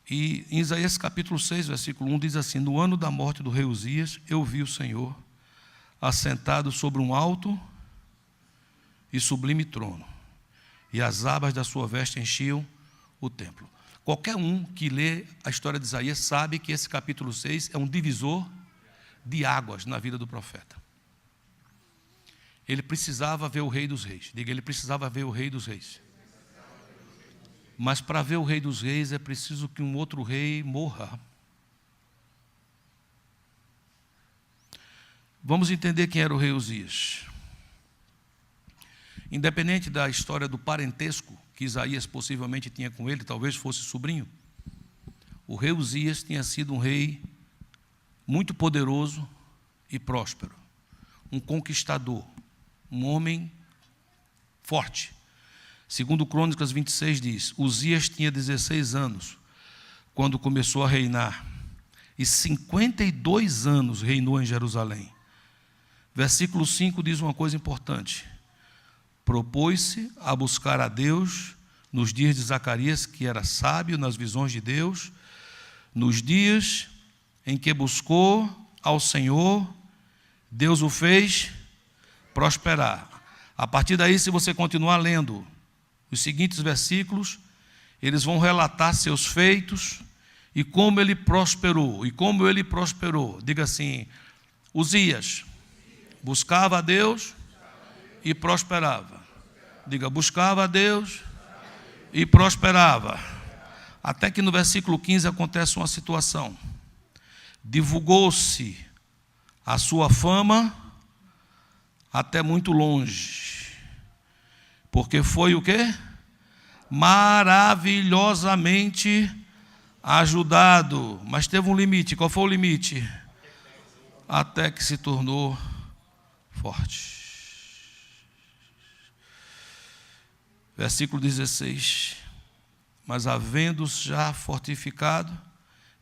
E em Isaías capítulo 6, versículo 1, diz assim: no ano da morte do rei Uzias, eu vi o Senhor assentado sobre um alto e sublime trono, e as abas da sua veste enchiam o templo. Qualquer um que lê a história de Isaías sabe que esse capítulo 6 é um divisor de águas na vida do profeta. Ele precisava ver o Rei dos Reis. Diga, ele precisava ver o Rei dos Reis. Mas para ver o Rei dos Reis é preciso que um outro rei morra. Vamos entender quem era o rei Uzias. Independente da história do parentesco que Isaías possivelmente tinha com ele, talvez fosse sobrinho, o rei Uzias tinha sido um rei muito poderoso e próspero, um conquistador, um homem forte. Segundo Crônicas 26 diz, Uzias tinha 16 anos quando começou a reinar, e 52 anos reinou em Jerusalém. Versículo 5 diz uma coisa importante: propôs-se a buscar a Deus nos dias de Zacarias, que era sábio nas visões de Deus, nos dias em que buscou ao Senhor, Deus o fez prosperar. A partir daí, se você continuar lendo os seguintes versículos, eles vão relatar seus feitos e como ele prosperou. E como ele prosperou, diga assim: Uzias buscava a Deus e prosperava. Diga, buscava a Deus e prosperava. Até que no versículo 15 acontece uma situação. Divulgou-se a sua fama até muito longe. Porque foi o quê? Maravilhosamente ajudado. Mas teve um limite. Qual foi o limite? Até que se tornou forte. Versículo 16. Mas havendo-se já fortificado,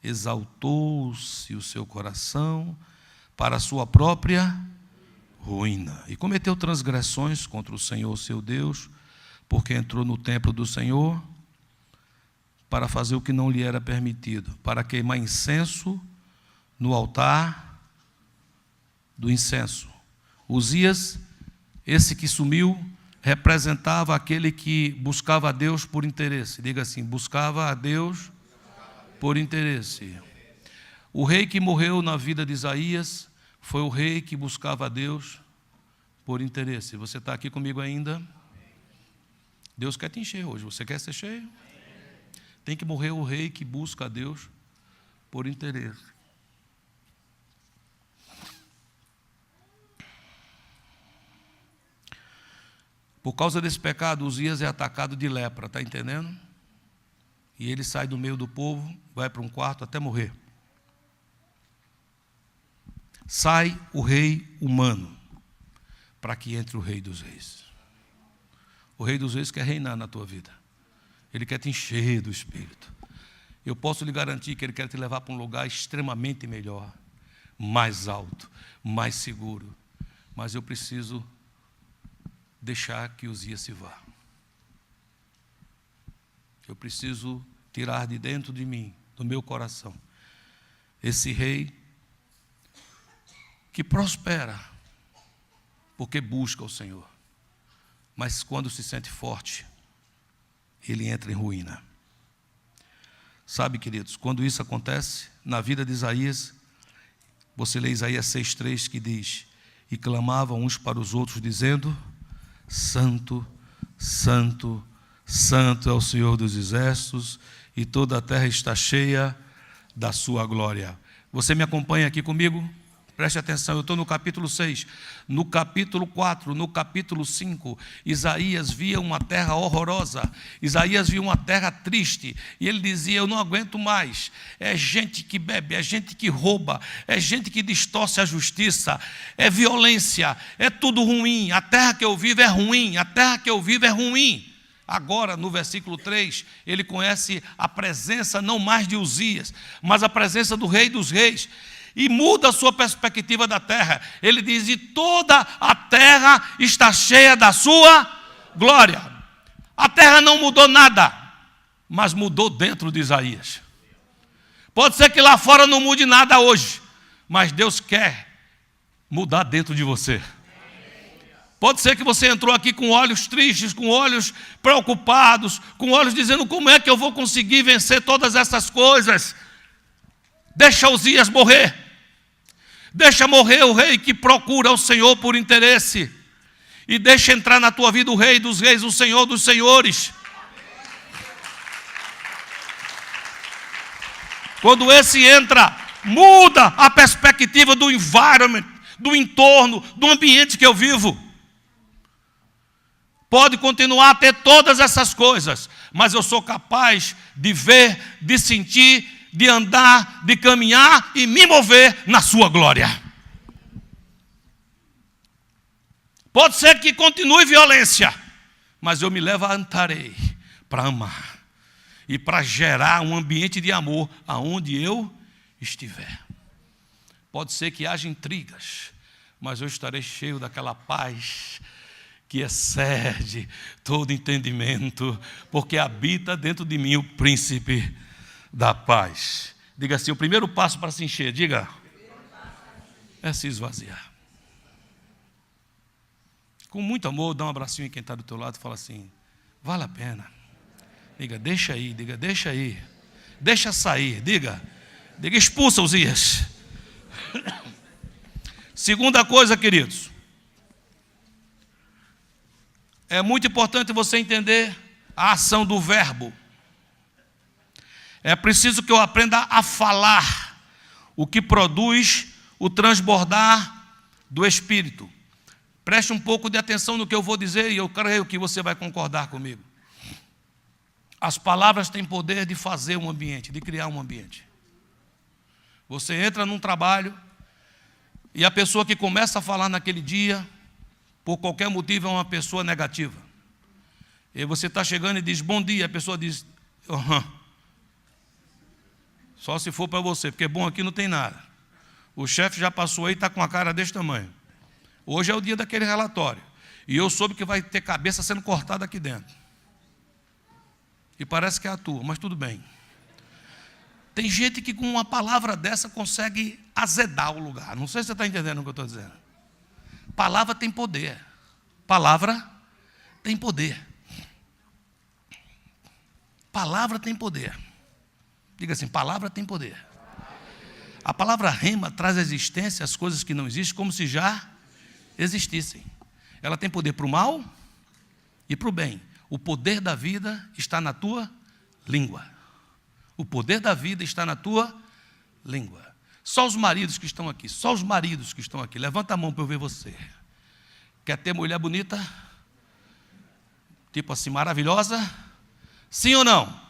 exaltou-se o seu coração para a sua própria ruína, e cometeu transgressões contra o Senhor seu Deus, porque entrou no templo do Senhor para fazer o que não lhe era permitido, para queimar incenso no altar do incenso. Uzias, esse que sumiu, representava aquele que buscava a Deus por interesse. Diga assim: buscava a Deus por interesse. O rei que morreu na vida de Isaías foi o rei que buscava a Deus por interesse. Você está aqui comigo ainda? Deus quer te encher hoje. Você quer ser cheio? Tem que morrer o rei que busca a Deus por interesse. Por causa desse pecado, Uzias é atacado de lepra, está entendendo? E ele sai do meio do povo, vai para um quarto até morrer. Sai o rei humano, para que entre o rei dos reis. O rei dos reis quer reinar na tua vida. Ele quer te encher do Espírito. Eu posso lhe garantir que ele quer te levar para um lugar extremamente melhor, mais alto, mais seguro. Mas eu preciso deixar que Uzias se vá. Eu preciso tirar de dentro de mim, do meu coração, esse rei que prospera, porque busca o Senhor, mas quando se sente forte, ele entra em ruína. Sabe, queridos, quando isso acontece na vida de Isaías, você lê Isaías 6,3 que diz: e clamavam uns para os outros dizendo: Santo, Santo, Santo é o Senhor dos exércitos, e toda a terra está cheia da sua glória. Você me acompanha aqui comigo? Preste atenção, eu estou no capítulo 6. No capítulo 4, no capítulo 5, Isaías via uma terra horrorosa. Isaías via uma terra triste. E ele dizia: eu não aguento mais. É gente que bebe, é gente que rouba, é gente que distorce a justiça, é violência, é tudo ruim. A terra que eu vivo é ruim, a terra que eu vivo é ruim. Agora, no versículo 3, ele conhece a presença não mais de Uzias, mas a presença do Rei dos Reis. e muda a sua perspectiva da terra. Ele diz: e toda a terra está cheia da sua glória. A terra não mudou nada, mas mudou dentro de Isaías. Pode ser que lá fora não mude nada hoje, mas Deus quer mudar dentro de você. Pode ser que você entrou aqui com olhos tristes, com olhos preocupados, com olhos dizendo: como é que eu vou conseguir vencer todas essas coisas? Deixa Uzias morrer. Deixa morrer o rei que procura o Senhor por interesse. E deixa entrar na tua vida o Rei dos Reis, o Senhor dos Senhores. Quando esse entra, muda a perspectiva do environment, do entorno, do ambiente que eu vivo. Pode continuar a ter todas essas coisas, mas eu sou capaz de ver, de sentir, de andar, de caminhar e me mover na sua glória. Pode ser que continue violência, mas eu me levantarei para amar e para gerar um ambiente de amor aonde eu estiver. Pode ser que haja intrigas, mas eu estarei cheio daquela paz que excede todo entendimento, porque habita dentro de mim o príncipe da paz. Diga assim: o primeiro passo para se encher, diga, é se esvaziar. Com muito amor, dá um abracinho em quem está do teu lado e fala assim: vale a pena. Diga, deixa aí, diga, deixa aí. Deixa sair, diga, expulsa Uzias. Segunda coisa, queridos, é muito importante você entender a ação do verbo. É preciso que eu aprenda a falar o que produz o transbordar do Espírito. Preste um pouco de atenção no que eu vou dizer e eu creio que você vai concordar comigo. As palavras têm poder de fazer um ambiente, de criar um ambiente. Você entra num trabalho e a pessoa que começa a falar naquele dia, por qualquer motivo, é uma pessoa negativa. E você está chegando e diz: bom dia. A pessoa diz: só se for para você, porque bom aqui não tem nada. O chefe já passou aí e está com a cara desse tamanho. Hoje é o dia daquele relatório. E eu soube que vai ter cabeça sendo cortada aqui dentro. E parece que é a tua, mas tudo bem. Tem gente que com uma palavra dessa consegue azedar o lugar. Não sei se você está entendendo o que eu estou dizendo. Palavra tem poder. Palavra tem poder. Palavra tem poder. Diga assim: palavra tem poder. A palavra rema traz à existência as coisas que não existem como se já existissem. Ela tem poder para o mal e para o bem. O poder da vida está na tua língua. O poder da vida está na tua língua. Só os maridos que estão aqui, só os maridos que estão aqui, levanta a mão para eu ver você. Quer ter mulher bonita? Tipo assim, maravilhosa? Sim ou não?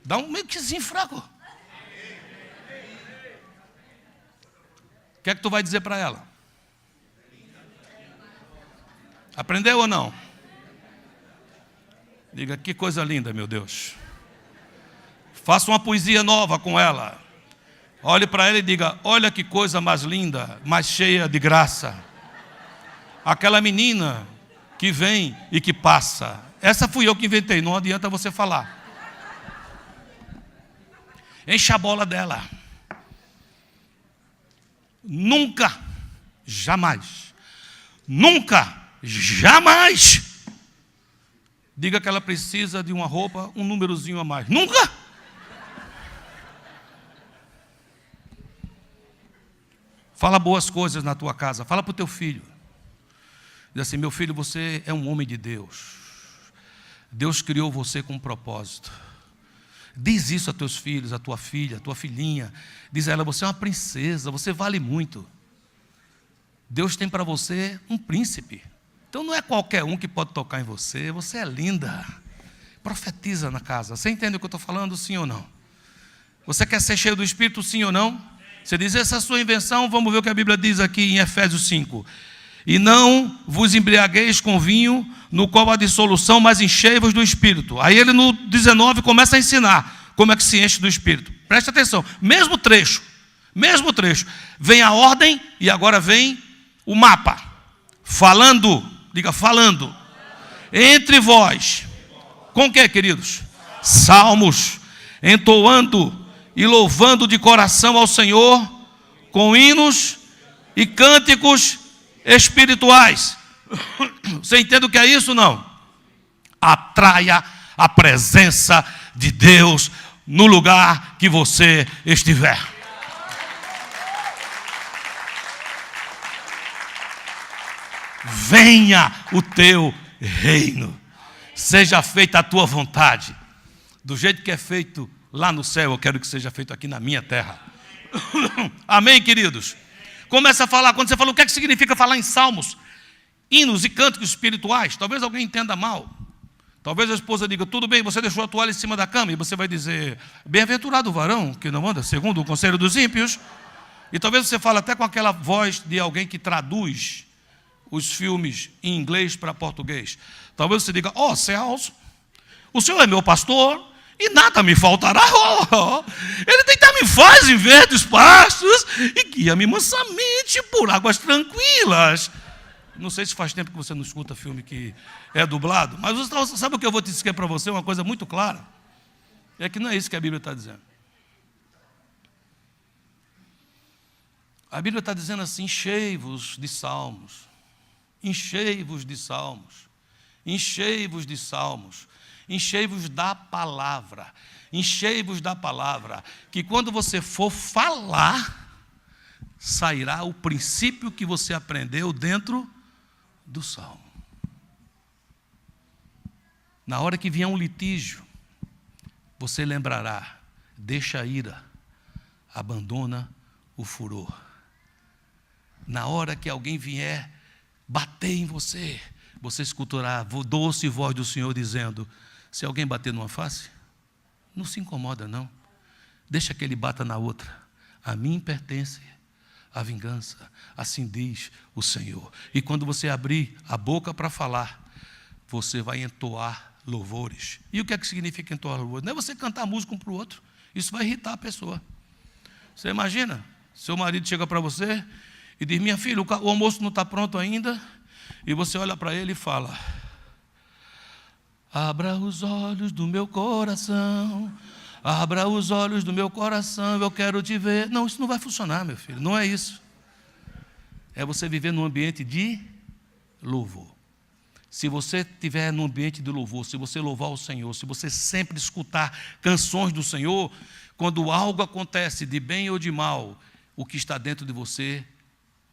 Dá um meio que sim fraco. O que é que tu vai dizer para ela? Aprendeu ou não? Diga: que coisa linda, meu Deus. Faça uma poesia nova com ela. Olhe para ela e diga: olha que coisa mais linda, mais cheia de graça. Aquela menina que vem e que passa. Essa fui eu que inventei, não adianta você falar. Enche a bola dela. Nunca, jamais, diga que ela precisa de uma roupa, um númerozinho a mais. Nunca! Fala boas coisas na tua casa. Fala para o teu filho. Diz assim: meu filho, você é um homem de Deus. Deus criou você com um propósito. Diz isso a teus filhos, a tua filha, a tua filhinha. Diz a ela: você é uma princesa, você vale muito. Deus tem para você um príncipe. Então não é qualquer um que pode tocar em você. Você é linda. Profetiza na casa. Você entende o que eu estou falando, sim ou não? Você quer ser cheio do Espírito, sim ou não? Você diz: essa é a sua invenção. Vamos ver o que a Bíblia diz aqui em Efésios 5. E não vos embriagueis com vinho, no qual há dissolução, mas enchei-vos do Espírito. Aí ele no 19 começa a ensinar como é que se enche do Espírito. Preste atenção, mesmo trecho, Mesmo trecho. Vem a ordem e agora vem o mapa. Falando, diga falando. Entre vós. Com o que, queridos? Salmos. Entoando e louvando de coração ao Senhor com hinos e cânticos espirituais. Você entende o que é isso, não? Atraia a presença de Deus no lugar que você estiver. Venha o teu reino. Seja feita a tua vontade. Do jeito que é feito lá no céu, eu quero que seja feito aqui na minha terra. Amém, queridos? Começa a falar, quando você fala o que é que significa falar em salmos, hinos e cânticos espirituais, talvez alguém entenda mal. Talvez a esposa diga, tudo bem, você deixou a toalha em cima da cama, e você vai dizer, bem-aventurado o varão que não anda segundo o conselho dos ímpios. E talvez você fale até com aquela voz de alguém que traduz os filmes em inglês para português. Talvez você diga, céus, o Senhor é meu pastor e nada me faltará. Ele me faz em verdes pastos e guia-me mansamente por águas tranquilas. Não sei se faz tempo que você não escuta filme que é dublado, mas sabe o que eu vou te dizer para você? Uma coisa muito clara. É que não é isso que a Bíblia está dizendo. A Bíblia está dizendo assim, enchei-vos de salmos. Enchei-vos de salmos. Enchei-vos de salmos. Enchei-vos da palavra. Enchei-vos da palavra. Que quando você for falar, sairá o princípio que você aprendeu dentro do salmo. Na hora que vier um litígio, você lembrará, deixa a ira, abandona o furor. Na hora que alguém vier bater em você, você escutará a doce voz do Senhor dizendo, se alguém bater numa face, não se incomoda não, deixa que ele bata na outra, a mim pertence a vingança, assim diz o Senhor. E quando você abrir a boca para falar, você vai entoar louvores. E o que é que significa entoar louvores? Não é você cantar música um para o outro, isso vai irritar a pessoa. Você imagina, seu marido chega para você e diz, minha filha, o almoço não está pronto ainda, e você olha para ele e fala, abra os olhos do meu coração, abra os olhos do meu coração, eu quero te ver. Não, isso não vai funcionar, meu filho, não é isso. É você viver num ambiente de louvor. Se você estiver num ambiente de louvor, se você louvar o Senhor, se você sempre escutar canções do Senhor, quando algo acontece de bem ou de mal, o que está dentro de você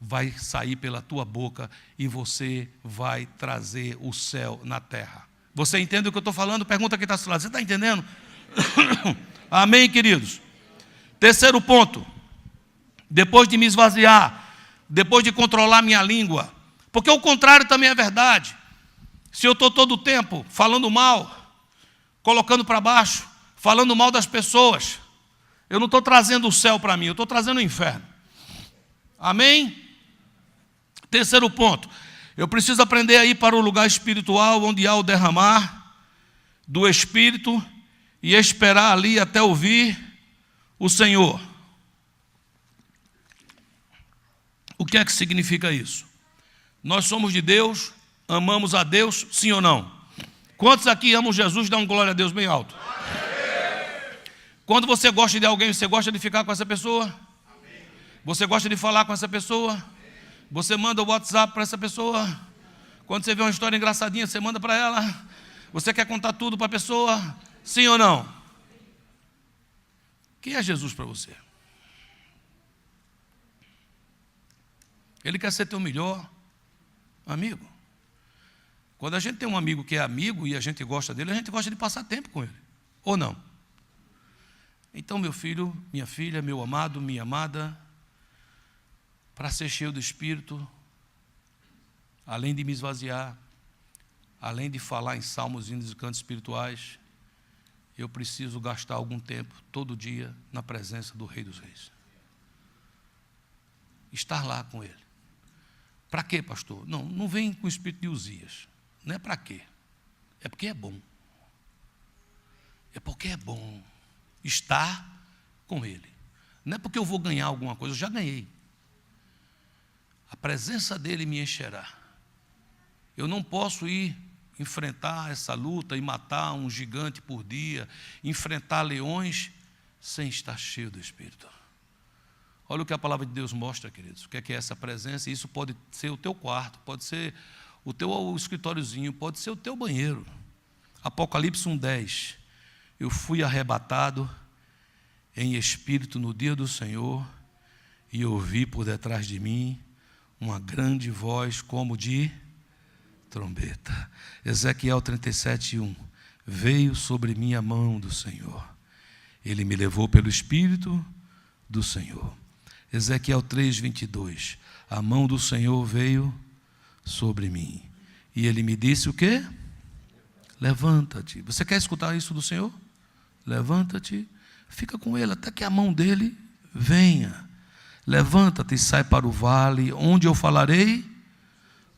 vai sair pela tua boca e você vai trazer o céu na terra. Você entende o que eu estou falando? Pergunta quem está ao seu lado. Você está entendendo? Amém, queridos? Terceiro ponto. Depois de me esvaziar, depois de controlar minha língua, porque o contrário também é verdade. Se eu estou todo o tempo falando mal, colocando para baixo, falando mal das pessoas, eu não estou trazendo o céu para mim, eu estou trazendo o inferno. Amém? Terceiro ponto. Eu preciso aprender a ir para o lugar espiritual, onde há o derramar do Espírito, e esperar ali até ouvir o Senhor. O que é que significa isso? Nós somos de Deus, amamos a Deus, sim ou não? Quantos aqui amam Jesus, dão glória a Deus bem alto? Quando você gosta de alguém, você gosta de ficar com essa pessoa? Você gosta de falar com essa pessoa? Você manda o WhatsApp para essa pessoa? Quando você vê uma história engraçadinha, você manda para ela? Você quer contar tudo para a pessoa? Sim ou não? Quem é Jesus para você? Ele quer ser teu melhor amigo. Quando a gente tem um amigo que é amigo e a gente gosta dele, a gente gosta de passar tempo com ele. Ou não? Então, meu filho, minha filha, meu amado, minha amada, para ser cheio do Espírito, além de me esvaziar, além de falar em salmos, hinos e cantos espirituais, eu preciso gastar algum tempo, todo dia, na presença do Rei dos Reis. Estar lá com Ele. Para quê, pastor? Não vem com o espírito de Uzias. Não é para quê. É porque é bom. É porque é bom estar com Ele. Não é porque eu vou ganhar alguma coisa, eu já ganhei. A presença dele me encherá. Eu não posso ir enfrentar essa luta e matar um gigante por dia, enfrentar leões, sem estar cheio do Espírito. Olha o que a palavra de Deus mostra, queridos. O que é essa presença? Isso pode ser o teu quarto, pode ser o teu escritóriozinho, pode ser o teu banheiro. Apocalipse 1:10. Eu fui arrebatado em espírito no dia do Senhor e ouvi por detrás de mim uma grande voz como de trombeta. Ezequiel 37:1. Veio sobre mim a mão do Senhor. Ele me levou pelo Espírito do Senhor. Ezequiel 3:22. A mão do Senhor veio sobre mim. E ele me disse o quê? Levanta-te. Você quer escutar isso do Senhor? Levanta-te. Fica com ele até que a mão dele venha. Levanta-te e sai para o vale, onde eu falarei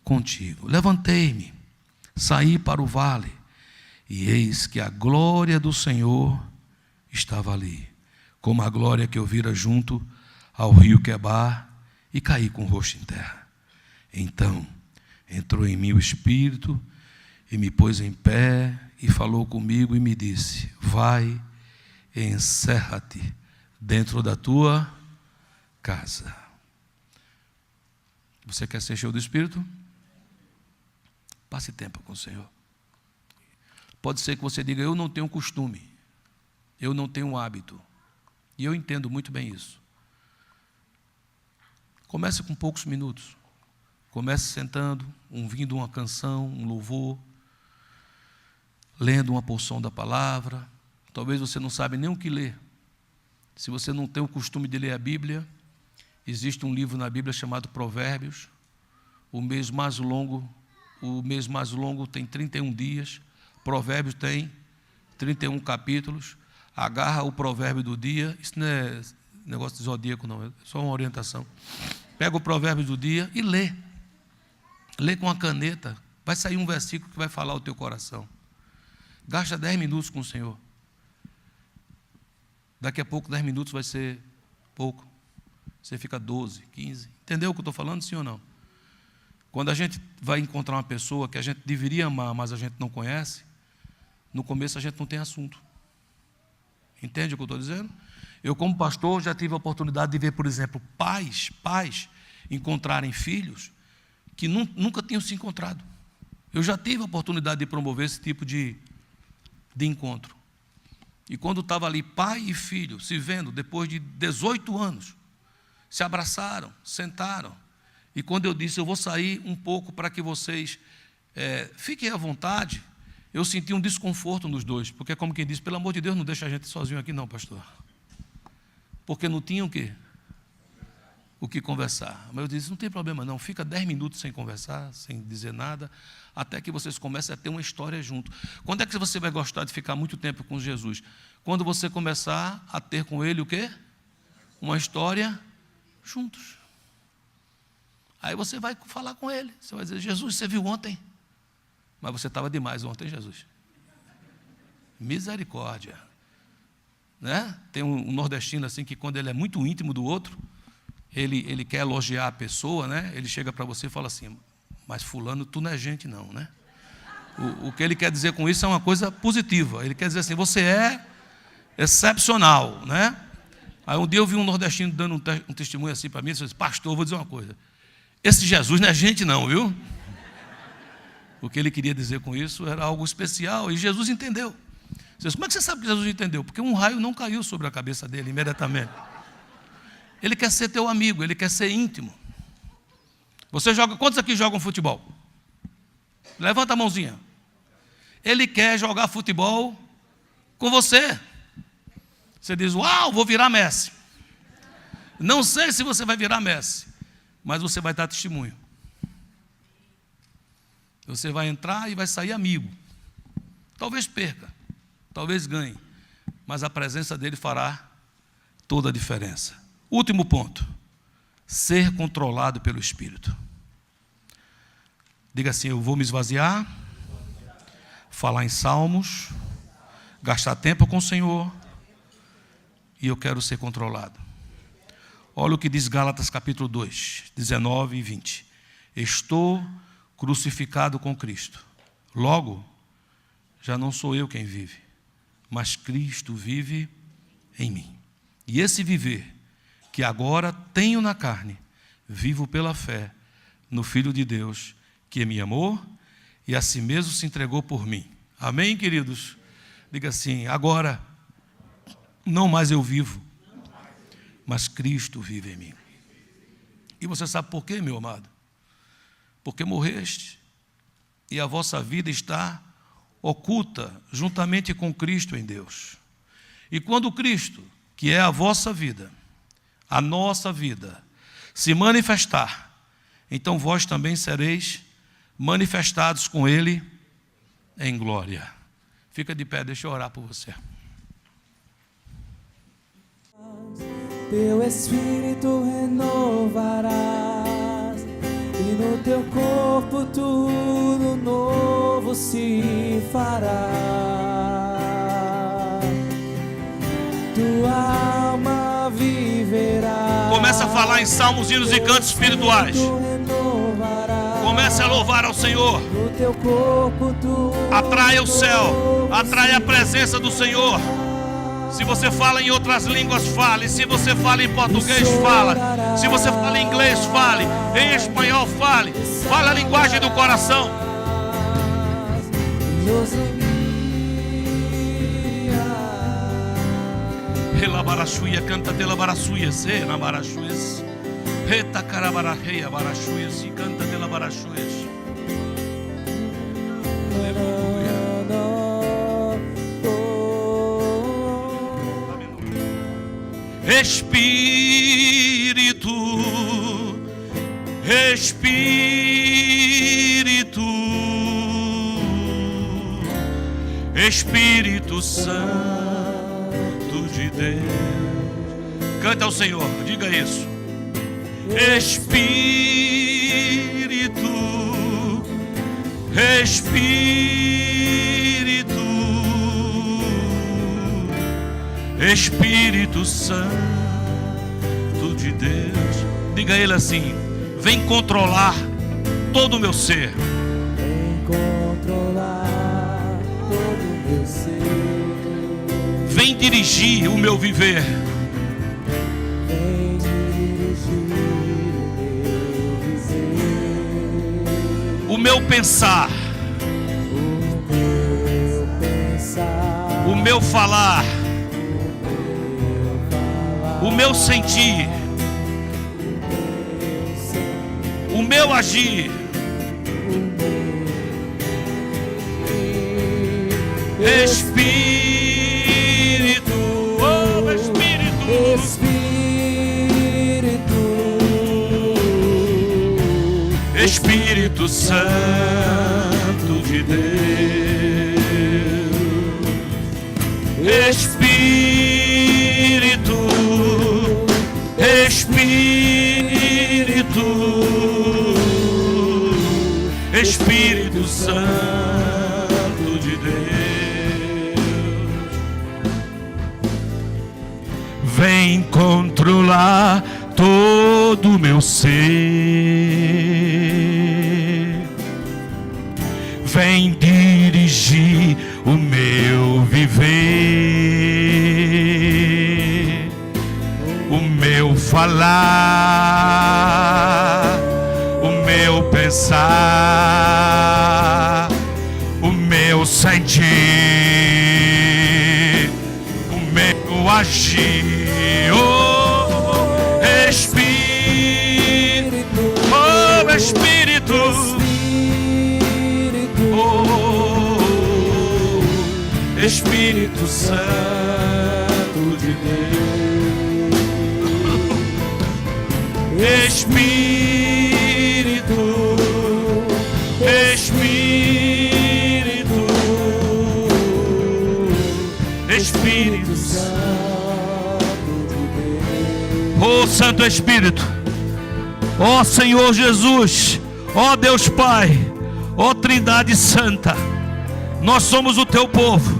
contigo. Levantei-me, saí para o vale, e eis que a glória do Senhor estava ali, como a glória que eu vira junto ao rio Quebar, e caí com o rosto em terra. Então entrou em mim o Espírito e me pôs em pé e falou comigo e me disse: vai e encerra-te dentro da tua casa. Você quer ser cheio do Espírito? Passe tempo com o Senhor. Pode ser que você diga: eu não tenho costume, eu não tenho hábito. E eu entendo muito bem isso. Comece com poucos minutos. Comece sentando, ouvindo uma canção, um louvor, lendo uma porção da palavra. Talvez você não sabe nem o que ler. Se você não tem o costume de ler a Bíblia, existe um livro na Bíblia chamado Provérbios. O mês mais longo tem 31 dias. Provérbios tem 31 capítulos. Agarra o provérbio do dia. Isso não é negócio de zodíaco, não. É só uma orientação. Pega o provérbio do dia e lê. Lê com a caneta. Vai sair um versículo que vai falar o teu coração. Gasta 10 minutos com o Senhor. Daqui a pouco 10 minutos vai ser pouco. Você fica 12, 15. Entendeu o que eu estou falando, sim ou não? Quando a gente vai encontrar uma pessoa que a gente deveria amar, mas a gente não conhece, no começo a gente não tem assunto. Entende o que eu estou dizendo? Eu, como pastor, já tive a oportunidade de ver, por exemplo, pais encontrarem filhos que nunca tinham se encontrado. Eu já tive a oportunidade de promover esse tipo de encontro. E quando estava ali pai e filho se vendo, depois de 18 anos, se abraçaram, sentaram. E quando eu disse: eu vou sair um pouco para que vocês fiquem à vontade, eu senti um desconforto nos dois. Porque, como quem diz, pelo amor de Deus, não deixa a gente sozinho aqui não, pastor. Porque não tinham o que conversar. Mas eu disse: não tem problema não, fica 10 minutos sem conversar, sem dizer nada, até que vocês comecem a ter uma história junto. Quando é que você vai gostar de ficar muito tempo com Jesus? Quando você começar a ter com ele o quê? Uma história juntos. Aí você vai falar com ele. Você vai dizer: Jesus, você viu ontem? Mas você estava demais ontem, Jesus. Misericórdia. Né? Tem um nordestino assim que, quando ele é muito íntimo do outro, ele quer elogiar a pessoa, né? Ele chega para você e fala assim: mas fulano, tu não é gente não, né? O que ele quer dizer com isso é uma coisa positiva. Ele quer dizer assim: você é excepcional, né? Aí um dia eu vi um nordestino dando um testemunho assim para mim. Ele disse: pastor, eu vou dizer uma coisa, esse Jesus não é gente não, viu? O que ele queria dizer com isso era algo especial, e Jesus entendeu. Você diz: como é que você sabe que Jesus entendeu? Porque um raio não caiu sobre a cabeça dele imediatamente. Ele quer ser teu amigo, ele quer ser íntimo. Você joga, quantos aqui jogam futebol? Levanta a mãozinha. Ele quer jogar futebol com você. Você diz: uau, vou virar Messi. Não sei se você vai virar Messi, mas você vai dar testemunho. Você vai entrar e vai sair amigo. Talvez perca, talvez ganhe, mas a presença dele fará toda a diferença. Último ponto: ser controlado pelo Espírito. Diga assim: eu vou me esvaziar, falar em salmos, gastar tempo com o Senhor, e eu quero ser controlado. Olha o que diz Gálatas capítulo 2, 19 e 20. Estou crucificado com Cristo. Logo, já não sou eu quem vive, mas Cristo vive em mim. E esse viver que agora tenho na carne, vivo pela fé no Filho de Deus, que me amou e a si mesmo se entregou por mim. Amém, queridos? Diga assim: agora não mais eu vivo, mas Cristo vive em mim. E você sabe por quê, meu amado? Porque morreste e a vossa vida está oculta juntamente com Cristo em Deus. E quando Cristo, que é a vossa vida, a nossa vida, se manifestar, então vós também sereis manifestados com Ele em glória. Fica de pé, deixa eu orar por você. Teu Espírito renovarás, e no teu corpo tudo novo se fará. Tua alma viverá. Começa a falar em salmos, hinos e cantos espirituais. Comece a louvar ao Senhor. No teu corpo tudo Atrai o céu, atrai a presença do Senhor. Se você fala em outras línguas, fale. Se você fala em português, fala. Se você fala em inglês, fale. Em espanhol, fale. Fale a linguagem do coração. Ela barachuia, canta dela barachuia, se na barachuia. Reta carabaracheia barachuia, se canta dela barachuia. Espírito, Espírito, Espírito Santo de Deus. Canta ao Senhor, diga isso. Espírito, Espírito, Espírito Santo de Deus. Diga a Ele assim: vem controlar todo o meu ser. Vem controlar todo o meu ser. Vem dirigir o meu viver. Vem dirigir o meu viver. O meu pensar. O meu falar. O meu sentir, o meu agir, Espírito, oh Espírito, Espírito, Espírito Santo de Deus, Espírito, Espírito, Espírito Santo de Deus, vem controlar todo o meu ser, vem dirigir o meu viver, o meu falar, o meu pensar, o meu sentir, o meu agir. Oh, Espírito, oh Espírito, oh Espírito Santo de Deus, Espírito, Espírito, Espírito Santo de Deus. Oh Santo Espírito, ó Senhor Jesus, ó Deus Pai, ó Trindade Santa, nós somos o teu povo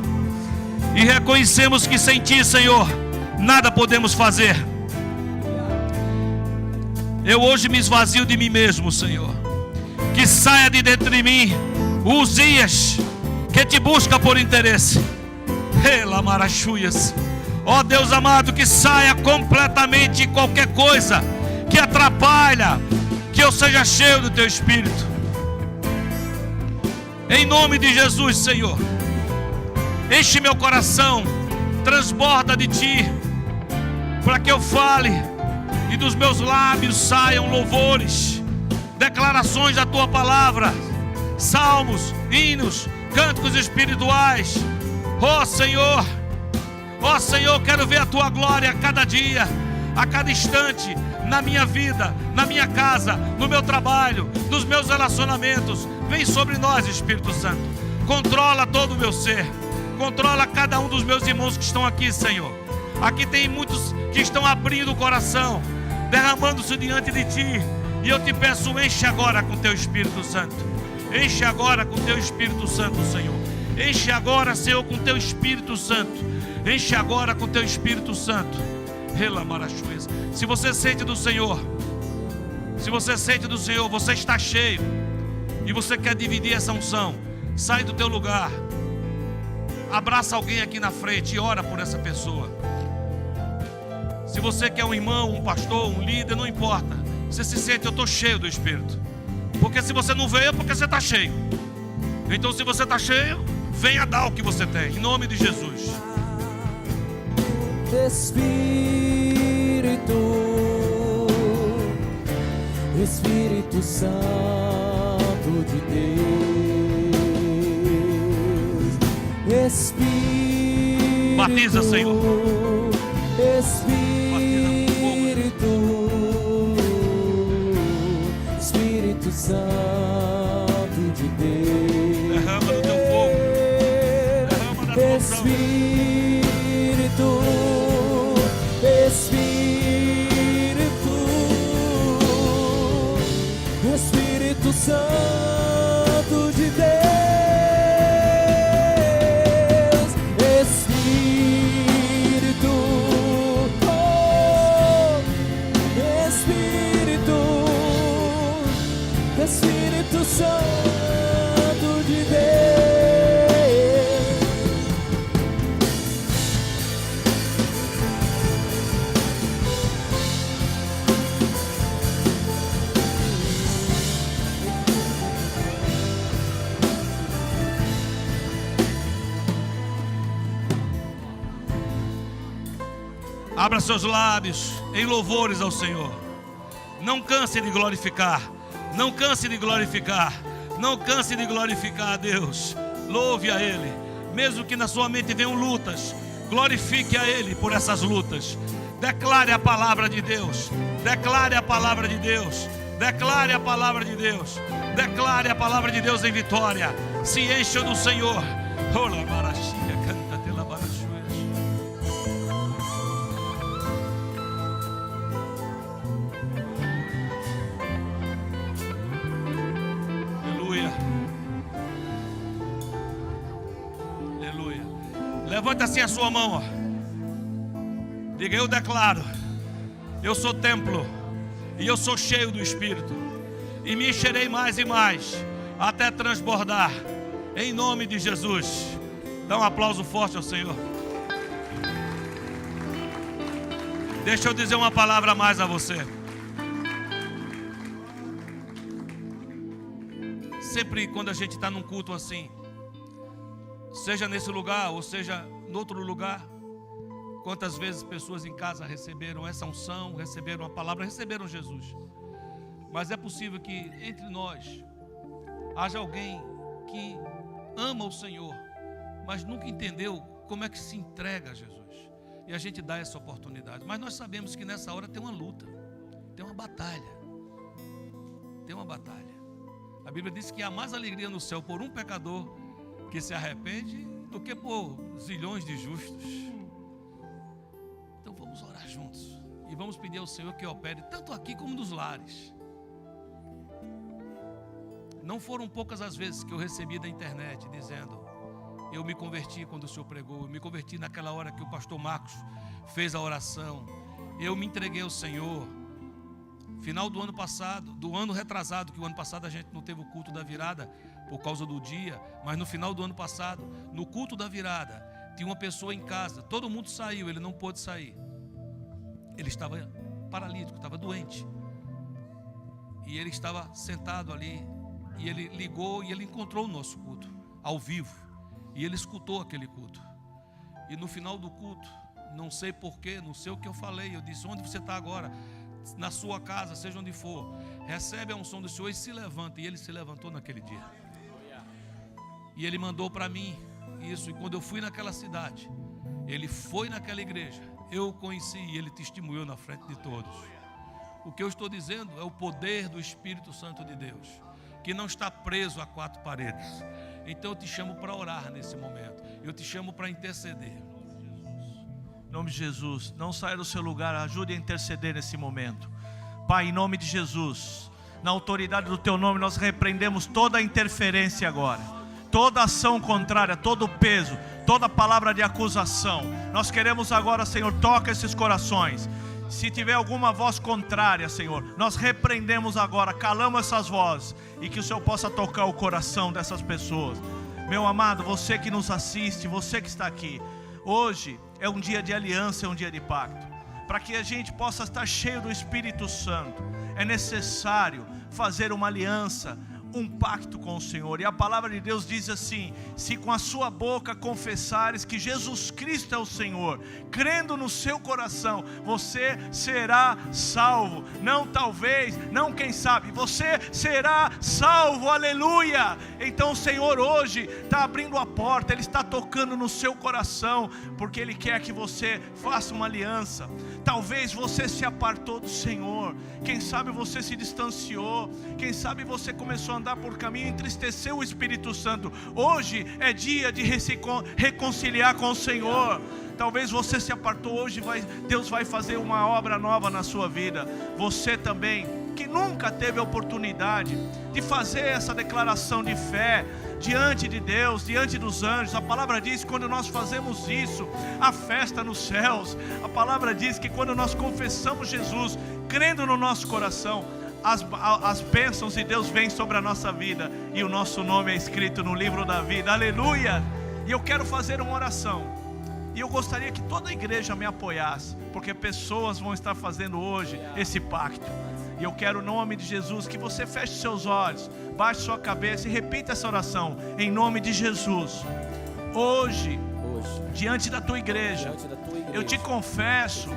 e reconhecemos que sem ti, Senhor, nada podemos fazer. Eu hoje me esvazio de mim mesmo, Senhor. Que saia de dentro de mim o Uzias que te busca por interesse. Ó Deus amado, que saia completamente qualquer coisa que atrapalha que eu seja cheio do Teu Espírito. Em nome de Jesus, Senhor, enche meu coração, transborda de Ti, para que eu fale e dos meus lábios saiam louvores, declarações da Tua palavra, salmos, hinos, cânticos espirituais. Ó Senhor, quero ver a Tua glória a cada dia, a cada instante, na minha vida, na minha casa, no meu trabalho, nos meus relacionamentos. Vem sobre nós, Espírito Santo. Controla todo o meu ser. Controla cada um dos meus irmãos que estão aqui, Senhor. Aqui tem muitos que estão abrindo o coração, derramando-se diante de Ti. E eu te peço, enche agora com Teu Espírito Santo. Enche agora com Teu Espírito Santo, Senhor. Enche agora, Senhor, com Teu Espírito Santo. Enche agora com Teu Espírito Santo. Se você sente do Senhor, você está cheio e você quer dividir essa unção, sai do teu lugar, abraça alguém aqui na frente e ora por essa pessoa. Se você quer um irmão, um pastor, um líder, não importa. Você se sente, eu estou cheio do Espírito. Porque se você não veio, é porque você está cheio. Então se você está cheio, venha dar o que você tem, em nome de Jesus. Espírito Santo de Deus, Espírito, batiza, Senhor. Espírito Santo de Deus, derrama do Teu fogo, derrama da Tua unção. Espírito Santo de Deus, Espírito, Espírito Santo de Deus. Abra seus lábios em louvores ao Senhor. Não canse de glorificar. Não canse de glorificar. Não canse de glorificar a Deus. Louve a Ele. Mesmo que na sua mente venham lutas, glorifique a Ele por essas lutas. Declare a palavra de Deus. Declare a palavra de Deus. Declare a palavra de Deus. Declare a palavra de Deus em vitória. Se encha do Senhor. Levanta assim a sua mão, ó. Diga: eu declaro, eu sou templo e eu sou cheio do Espírito, e me encherei mais e mais até transbordar, em nome de Jesus. Dá um aplauso forte ao Senhor. Deixa eu dizer uma palavra a mais a você. Sempre quando a gente está num culto assim, seja nesse lugar ou seja em outro lugar, quantas vezes pessoas em casa receberam essa unção, receberam a palavra, receberam Jesus. Mas é possível que entre nós haja alguém que ama o Senhor, mas nunca entendeu como é que se entrega a Jesus. E a gente dá essa oportunidade. Mas nós sabemos que nessa hora tem uma luta, tem uma batalha. Tem uma batalha. A Bíblia diz que há mais alegria no céu por um pecador que se arrepende do que por zilhões de justos. Então vamos orar juntos e vamos pedir ao Senhor que opere tanto aqui como nos lares. Não foram poucas as vezes que eu recebi da internet dizendo: eu me converti quando o Senhor pregou, eu me converti naquela hora que o pastor Marcos fez a oração, eu me entreguei ao Senhor. Final do ano passado, do ano retrasado, que o ano passado a gente não teve o culto da virada por causa do dia, mas no final do ano passado, no culto da virada, tinha uma pessoa em casa, todo mundo saiu, ele não pôde sair. Ele estava paralítico, estava doente. E ele estava sentado ali, e ele ligou e ele encontrou o nosso culto, ao vivo. E ele escutou aquele culto. E no final do culto, não sei porquê, não sei o que eu falei, eu disse: onde você está agora? Na sua casa, seja onde for, recebe a unção do Senhor e se levanta. E ele se levantou naquele dia. E ele mandou para mim isso. E quando eu fui naquela cidade, ele foi naquela igreja, eu o conheci e ele testemunhou na frente de todos. O que eu estou dizendo é o poder do Espírito Santo de Deus, que não está preso a quatro paredes. Então eu te chamo para orar nesse momento, eu te chamo para interceder. Em nome de Jesus, não saia do seu lugar, ajude a interceder nesse momento. Pai, em nome de Jesus, na autoridade do Teu nome, nós repreendemos toda a interferência agora, toda ação contrária, todo o peso, toda palavra de acusação. Nós queremos agora, Senhor, toca esses corações. Se tiver alguma voz contrária, Senhor, nós repreendemos agora, calamos essas vozes, e que o Senhor possa tocar o coração dessas pessoas. Meu amado, você que nos assiste, você que está aqui, hoje é um dia de aliança, é um dia de pacto. Para que a gente possa estar cheio do Espírito Santo, é necessário fazer uma aliança, um pacto com o Senhor. E a palavra de Deus diz assim: se com a sua boca confessares que Jesus Cristo é o Senhor, crendo no seu coração, você será salvo. Não talvez, não quem sabe, você será salvo, aleluia. Então o Senhor hoje está abrindo a porta, Ele está tocando no seu coração, porque Ele quer que você faça uma aliança. Talvez você se apartou do Senhor, quem sabe você se distanciou, quem sabe você começou a andar por caminho e entristeceu o Espírito Santo. Hoje é dia de reconciliar com o Senhor. Talvez você se apartou hoje, Deus vai fazer uma obra nova na sua vida. Você também, que nunca teve a oportunidade de fazer essa declaração de fé diante de Deus, diante dos anjos. A palavra diz que quando nós fazemos isso, há festa nos céus. A palavra diz que quando nós confessamos Jesus, crendo no nosso coração, as bênçãos de Deus vêm sobre a nossa vida, e o nosso nome é escrito no livro da vida, aleluia. E eu quero fazer uma oração, e eu gostaria que toda a igreja me apoiasse, porque pessoas vão estar fazendo hoje esse pacto. E eu quero, em nome de Jesus, que você feche seus olhos, baixe sua cabeça e repita essa oração, em nome de Jesus. Hoje, diante da tua igreja, eu te confesso,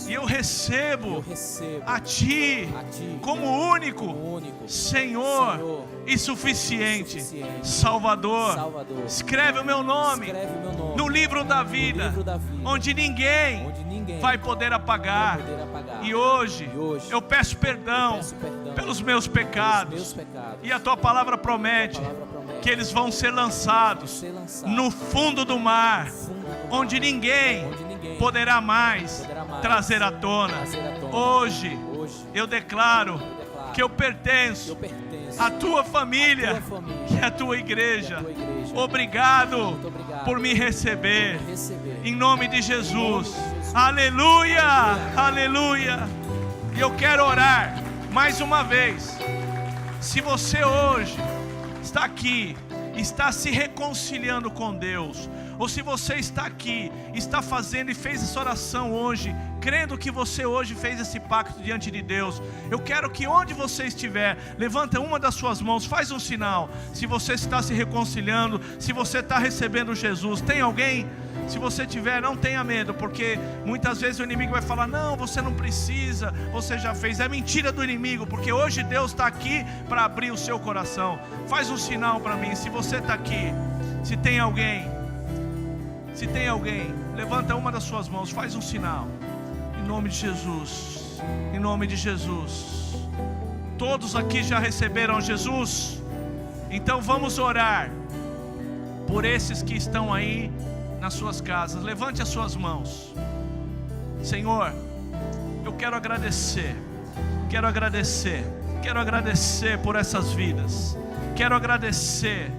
e eu recebo a Ti como único Senhor e suficiente Salvador. Escreve o meu nome no livro da vida, onde ninguém vai poder apagar. E hoje eu peço perdão pelos meus pecados, e a Tua palavra promete que eles vão ser lançados no fundo do mar, onde ninguém poderá mais trazer à tona. Hoje eu declaro que eu pertenço à Tua família, que é a Tua igreja. Obrigado por me receber, em nome de Jesus. Aleluia, aleluia. E eu quero orar mais uma vez. Se você hoje está aqui, está se reconciliando com Deus, ou se você está aqui, está fazendo e fez essa oração hoje, crendo que você hoje fez esse pacto diante de Deus, eu quero que onde você estiver, levanta uma das suas mãos, faz um sinal. Se você está se reconciliando, se você está recebendo Jesus, tem alguém? Se você tiver, não tenha medo, porque muitas vezes o inimigo vai falar: não, você não precisa, você já fez. É mentira do inimigo, porque hoje Deus está aqui para abrir o seu coração. Faz um sinal para mim, se você está aqui, se tem alguém, levanta uma das suas mãos, faz um sinal, em nome de Jesus, em nome de Jesus. Todos aqui já receberam Jesus? Então vamos orar por esses que estão aí nas suas casas. Levante as suas mãos. Senhor, eu quero agradecer por essas vidas, quero agradecer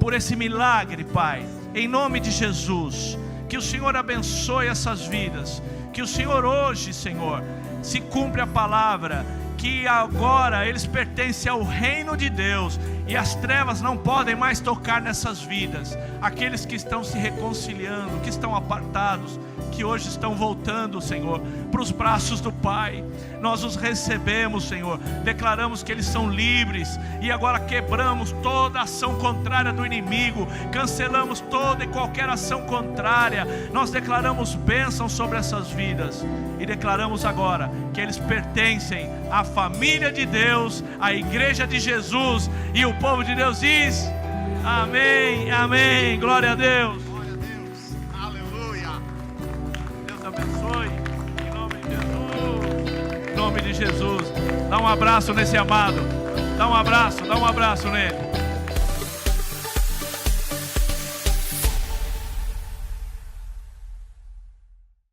por esse milagre, Pai, em nome de Jesus. Que o Senhor abençoe essas vidas, que o Senhor hoje, Senhor, se cumpre a palavra, que agora eles pertencem ao reino de Deus e as trevas não podem mais tocar nessas vidas. Aqueles que estão se reconciliando, que estão apartados, que hoje estão voltando, Senhor, para os braços do Pai, nós os recebemos, Senhor, declaramos que eles são livres e agora quebramos toda ação contrária do inimigo, cancelamos toda e qualquer ação contrária, nós declaramos bênção sobre essas vidas e declaramos agora que eles pertencem à família de Deus, à igreja de Jesus, e o povo de Deus diz: amém, amém, glória a Deus. Abençoe, em nome de Jesus, em nome de Jesus. Dá um abraço nesse amado, dá um abraço nele.